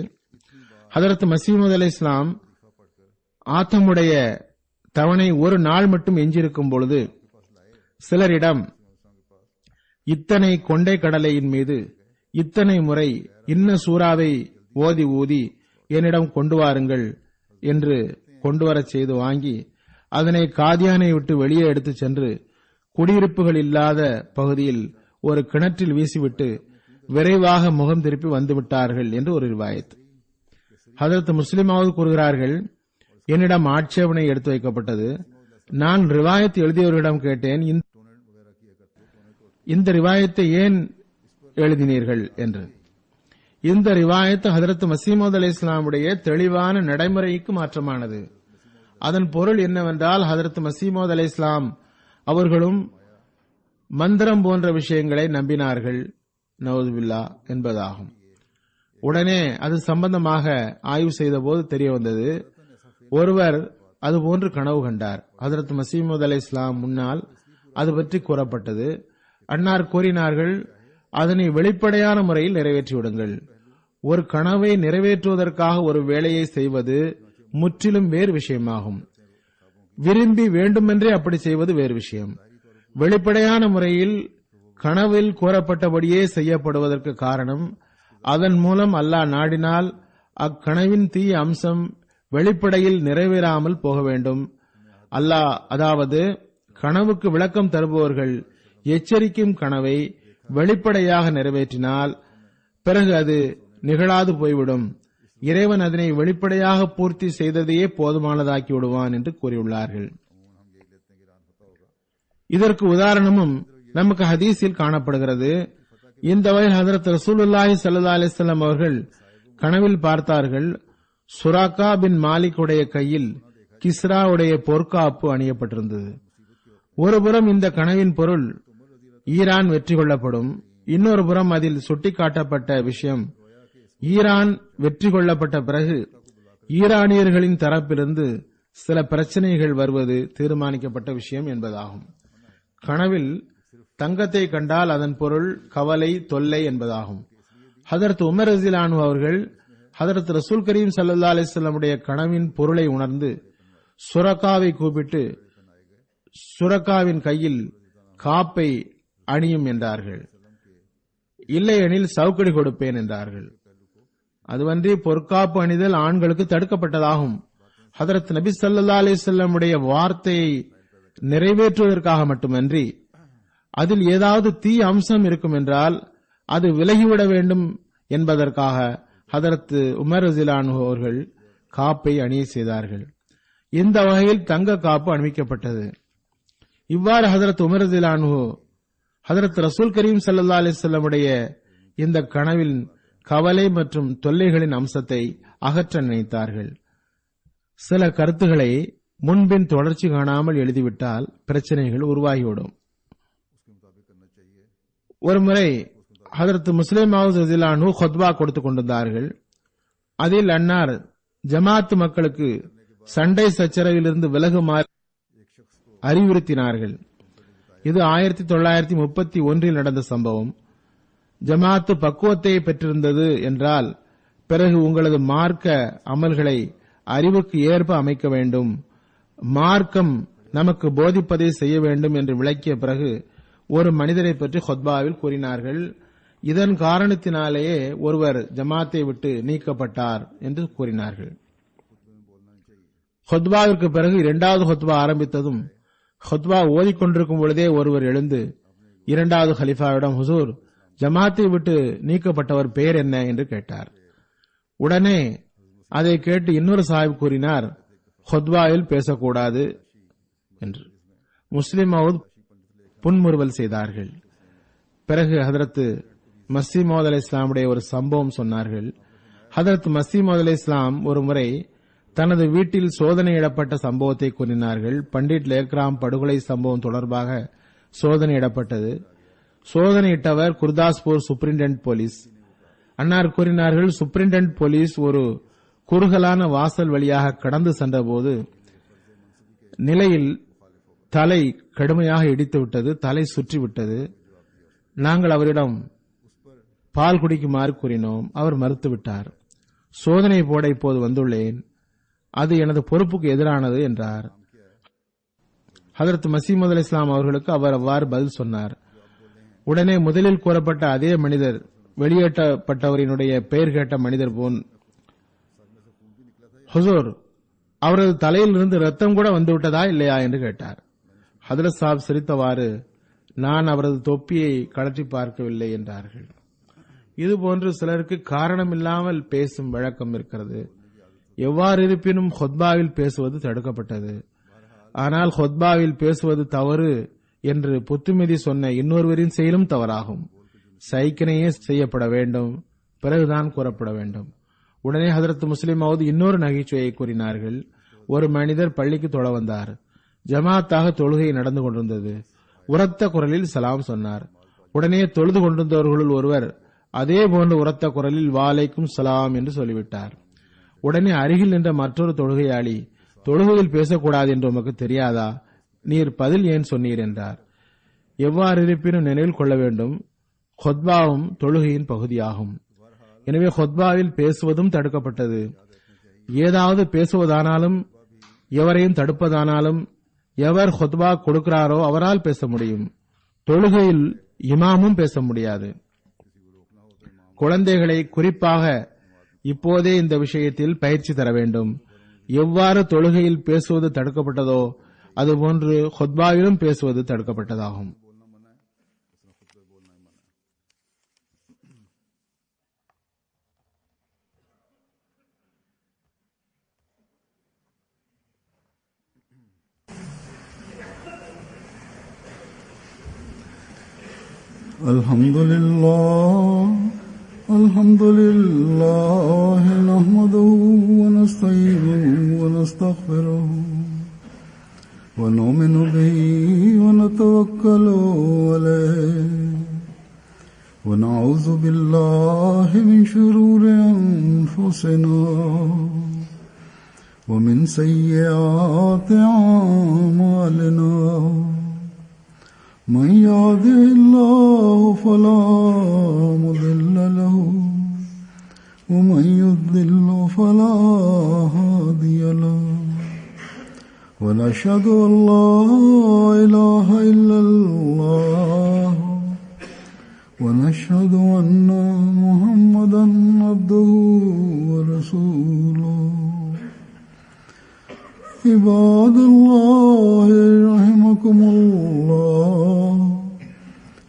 ஹதரத் மசீமோத் அலி இஸ்லாம் ஆத்தமுடைய தவணை ஒரு நாள் மட்டும் எஞ்சியிருக்கும் பொழுது சிலரிடம், இத்தனை கொண்டை கடலையின் மீது இத்தனை முறை இன்ன சூறாவை ஓதி ஊதி என்னிடம் கொண்டு வாருங்கள் என்று கொண்டுவரச் செய்து வாங்கி அதனை காதியானை விட்டு வெளியே எடுத்துச் சென்று குடியிருப்புகள் இல்லாத பகுதியில் ஒரு கிணற்றில் வீசிவிட்டு விரைவாக முகம் திருப்பி வந்துவிட்டார்கள் என்று ஒரு ரிவாயத். ஹதரத் முஸ்லிமாவது கூறுகிறார்கள், என்னிடம் ஆட்சேபனை எடுத்து வைக்கப்பட்டது. நான் ரிவாயத் எழுதியவர்களிடம் கேட்டேன், இந்த ரிவாயத்தை ஏன் எழுதினீர்கள் என்று. இந்த ரிவாயத் ஹதரத் மசீமோத் அலி இஸ்லாமுடைய தெளிவான நடைமுறைக்கு மாற்றமானது. அதன் பொருள் என்னவென்றால், ஹதரத் மசீமோத் அலி இஸ்லாம் அவர்களும் மந்திரம் போன்ற விஷயங்களை நம்பினார்கள், நவுதுபில்லா என்பதாகும். உடனே அது சம்பந்தமாக ஆய்வு செய்த போது தெரிய வந்தது, ஒருவர் அதுபோன்று கனவு கண்டார். ஹதரத் மசீமோத் அலி இஸ்லாம் முன்னால் அது பற்றி கூறப்பட்டது. அன்னார் கூறினார்கள், அதனை வெளிப்படையான முறையில் நிறைவேற்றிவிடுங்கள். ஒரு கனவை நிறைவேற்றுவதற்காக ஒரு வேலையை செய்வது முற்றிலும் வேறு விஷயமாகும். விரும்பி வேண்டுமென்றே அப்படி செய்வது வேறு விஷயம். வெளிப்படையான முறையில் கனவில் கூறப்பட்டபடியே செய்யப்படுவதற்கு காரணம், அதன் மூலம் அல்லாஹ் நாடினால் அக்கனவின் தீய அம்சம் வெளிப்படையில் நிறைவேறாமல் போக வேண்டும். அல்லாஹ், அதாவது கனவுக்கு விளக்கம் தருபவர்கள் எச்சரிக்கும் கனவை வெளிப்படையாக நிறைவேற்றினால் பிறகு அது நிகழாது போய்விடும். இறைவன் அதனை வெளிப்படையாக பூர்த்தி செய்ததையே போதுமானதாக்கி விடுவான் என்று கூறியுள்ளார்கள். இதற்கு உதாரணமும் நமக்கு ஹதீஸில் காணப்படுகிறது. இந்த வகையில் ஹஜ்ரத் ரசூலுல்லாஹி ஸல்லல்லாஹு அலைஹி வஸல்லம் அவர்கள் கனவில் பார்த்தார்கள், சுராக்கா பின் மாலிக் உடைய கையில் கிஸ்ரா உடைய பொற்காப்பு அணியப்பட்டிருந்தது. ஒருபுறம் இந்த கனவின் பொருள் ஈரான் வெற்றி கொள்ளப்படும், இன்னொரு புறம் அதில் சுட்டிக்காட்டப்பட்ட விஷயம் ஈரான் வெற்றி கொள்ளப்பட்ட பிறகு ஈரானியர்களின் தரப்பிலிருந்து சில பிரச்சனைகள் வருவது தீர்மானிக்கப்பட்ட விஷயம் என்பதாகும். கனவில் தங்கத்தை கண்டால் அதன் பொருள் கவலை, தொல்லை என்பதாகும். ஹதரத் உமர் ரஸியல்லாஹு அன்ஹு அவர்கள் ஹதரத் ரசூல் கரீம் ஸல்லல்லாஹு அலைஹி வஸல்லம் உடைய கனவின் பொருளை உணர்ந்து சுரக்காவை கூப்பிட்டு சுரக்காவின் கையில் காப்பை அணியும் என்றார்கள். இல்லையெனில் சவுக்கடி கொடுப்பேன் என்றார்கள். அதுவன்றி பொற்காப்பு அணிதல் ஆண்களுக்கு தடுக்கப்பட்டதாகும். ஹதரத் நபி ஸல்லல்லாஹு அலைஹி வஸல்லம் உடைய வார்த்தையை நிறைவேற்றுவதற்காக மட்டுமன்றி அதில் ஏதாவது தீ அம்சம் இருக்கும் என்றால் அது விலகிவிட வேண்டும் என்பதற்காக ஹதரத் உமர் ரஸியல்லாஹு அன்ஹு அவர்கள் காப்பை அணிய செய்தார்கள். இந்த வகையில் தங்க காப்பு அணிவிக்கப்பட்டது. இவ்வாறு ஹதரத் உமர் ரஸியல்லாஹு அன்ஹு ஹதரத் ரசூல் கரீம் ஸல்லல்லாஹு அலைஹி வஸல்லம் உடைய இந்த கனவில் கவலை மற்றும் தொல்லைகளின் அம்சத்தை அகற்ற நினைத்தார்கள். சில கருத்துக்களை முன்பின் தொடர்ச்சி காணாமல் எழுதிவிட்டால் பிரச்சனைகள் உருவாகிவிடும். ஒருமுறை ஹதரத் முஸ்லிம் மவ்ஊத் ரஸியல்லாஹு அன்ஹு குத்பா கொடுத்துக் கொண்டிருந்தார்கள். அதில் அன்னார் ஜமாத் மக்களுக்கு சண்டை சச்சரவிலிருந்து விலகுமாறு அறிவுறுத்தினார்கள். இது 1931 நடந்த சம்பவம். ஜமாத்து பக்குவத்தை பெற்றிருந்தது என்றால் பிறகு உங்களது மார்க்க அமல்களை அறிவுக்கு ஏற்ப அமைக்க வேண்டும், மார்க்கம் நமக்கு போதிப்பதை செய்ய வேண்டும் என்று விளக்கிய பிறகு ஒரு மனிதரை பற்றி ஹுத்பாவில் கூறினார்கள். இதன் காரணத்தினாலேயே ஒருவர் ஜமாத்தை விட்டு நீக்கப்பட்டார் என்று கூறினார்கள். ஹுத்பாவிற்கு பிறகு இரண்டாவது ஹுத்பா ஆரம்பித்ததும் ஹுத்பா ஓதிக்கொண்டிருக்கும் பொழுதே ஒருவர் எழுந்து இரண்டாவது ஹலிஃபாவிடம், ஹுசூர், ஜமாத்தை விட்டு நீக்கப்பட்டவர் பெயர் என்ன என்று கேட்டார். உடனே அதை கேட்டு இன்னொரு சாஹிப் கூறினார், ஹுத்பாவில் பேசக்கூடாது என்று. முஸ்லிம் மவ்ஊத் புன்முறுவல் செய்தார்கள். பிறகு ஹதரத் மஸீஹ் மவ்ஊத் அலைஹிஸ்ஸலாமுடைய ஒரு சம்பவம் சொன்னார்கள். ஹதரத் மஸீஹ் மவ்ஊத் அலைஹிஸ்ஸலாம் ஒரு முறை தனது வீட்டில் சோதனையிடப்பட்ட சம்பவத்தை கூறினார்கள். பண்டிட் லேக்ராம் படுகொலை சம்பவம் தொடர்பாக சோதனையிடப்பட்டது. சோதனையிட்டவர் குர்தாஸ்பூர் சூப்பரிண்டென்ட் போலீஸ். அன்னார் கூறினார்கள், சூப்பரிண்டென்ட் போலீஸ் ஒரு குறுகலான வாசல் வழியாக கடந்து சென்றபோது நிலையில் தலை கடுமையாக இடித்துவிட்டது, தலை சுற்றிவிட்டது. நாங்கள் அவரிடம் பால் குடிக்குமாறு கூறினோம். அவர் மறுத்துவிட்டார். சோதனை போட இப்போது வந்துள்ளேன், அது எனது பொறுப்புக்கு எதிரானது என்றார். ஹதரத் மஸீஹ் மவ்ஊத் அலைஹிஸ்ஸலாம் அவர்களுக்கு அவர் அவ்வாறு பதில் சொன்னார். உடனே முதலில் கூறப்பட்ட அதே மனிதர், வெளியேற்றப்பட்டவரினுடைய பெயர் கேட்ட மனிதர் போன், ஹுசூர், அவரது தலையிலிருந்து ரத்தம் கூட வந்துவிட்டதா இல்லையா என்று கேட்டார். ஹதரத் சாப் சிரித்தவாறு, நான் அவரது தொப்பியை கழற்றி பார்க்கவில்லை என்றார்கள். இதுபோன்று சிலருக்கு காரணமில்லாமல் பேசும் வழக்கம் இருக்கிறது. எவ்வாறு இருப்பினும் ஹுத்பாவில் பேசுவது தடுக்கப்பட்டது. ஆனால் ஹுத்பாவில் பேசுவது தவறு என்று புத்துமதி சொன்ன இன்னொருவரின் செயலும் தவறாகும். சைக்கினையே செய்யப்பட வேண்டும், பிறகுதான் கூறப்பட வேண்டும். உடனே ஹதரத் முஸ்லிம் மவ்ஊத் இன்னொரு நகைச்சுவையை கூறினார்கள். ஒரு மனிதர் பள்ளிக்கு தொழ வந்தார். ஜமாத்தாக தொழுகை நடந்து கொண்டிருந்தது. உரத்த குரலில் சலாம் சொன்னார். உடனே தொழுது கொண்டிருந்தவர்களுள் ஒருவர் அதே போன்று உரத்த குரலில் வாலைக்கும் சலாம் என்று சொல்லிவிட்டார். உடனே அருகில் நின்ற மற்றொரு தொழுகையாளி, தொழுகையில் பேசக்கூடாது என்று உமக்கு தெரியாதா? நீர் பதில் ஏன் சொன்னீர் என்றார். எவ்வாறு இருப்பினும் நினைவில் கொள்ள வேண்டும், ஹுத்பாவும் தொழுகையின் பகுதியாகும். எனவே ஹுத்பாவில் பேசுவதும் தடுக்கப்பட்டது. ஏதாவது பேசுவதானாலும் எவரையும் தடுப்பதானாலும் எவர் ஹுத்பா கொடுக்கிறாரோ அவரால் பேச முடியும். தொழுகையில் இமாமும் பேச முடியாது. குழந்தைகளை குறிப்பாக இப்போதே இந்த விஷயத்தில் பயிற்சி தர வேண்டும். எவ்வாறு தொழுகையில் பேசுவது தடுக்கப்பட்டதோ அதுபோன்று ஹுத்பாவிலும் பேசுவது தடுக்கப்பட்டதாகும். الحمد لله نحمده ونستعينه ونستغفره ونؤمن به ونتوكل عليه ونعوذ بالله من شرور أنفسنا ومن سيئات أعمالنا من يهده الله فلا مضل له ومن يضلل فلا هادي له ونشهد أن لا إله إلا الله ونشهد أن محمدا عبده ورسوله عباد الله رحمكم الله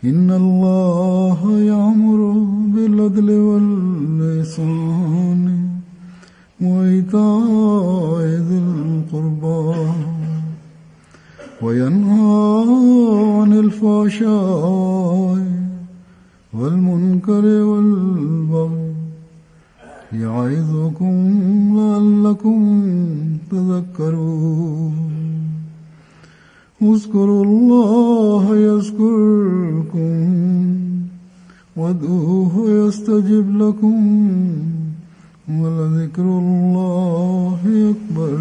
إن الله يأمر بالعدل والإحسان وإيتاء ذي القربى وينهى عن الفحشاء والمنكر والبغي يعظكم لعلكم تذكرون اذكروا الله يذكركم وادعوه يستجب لكم ولذكر الله أكبر.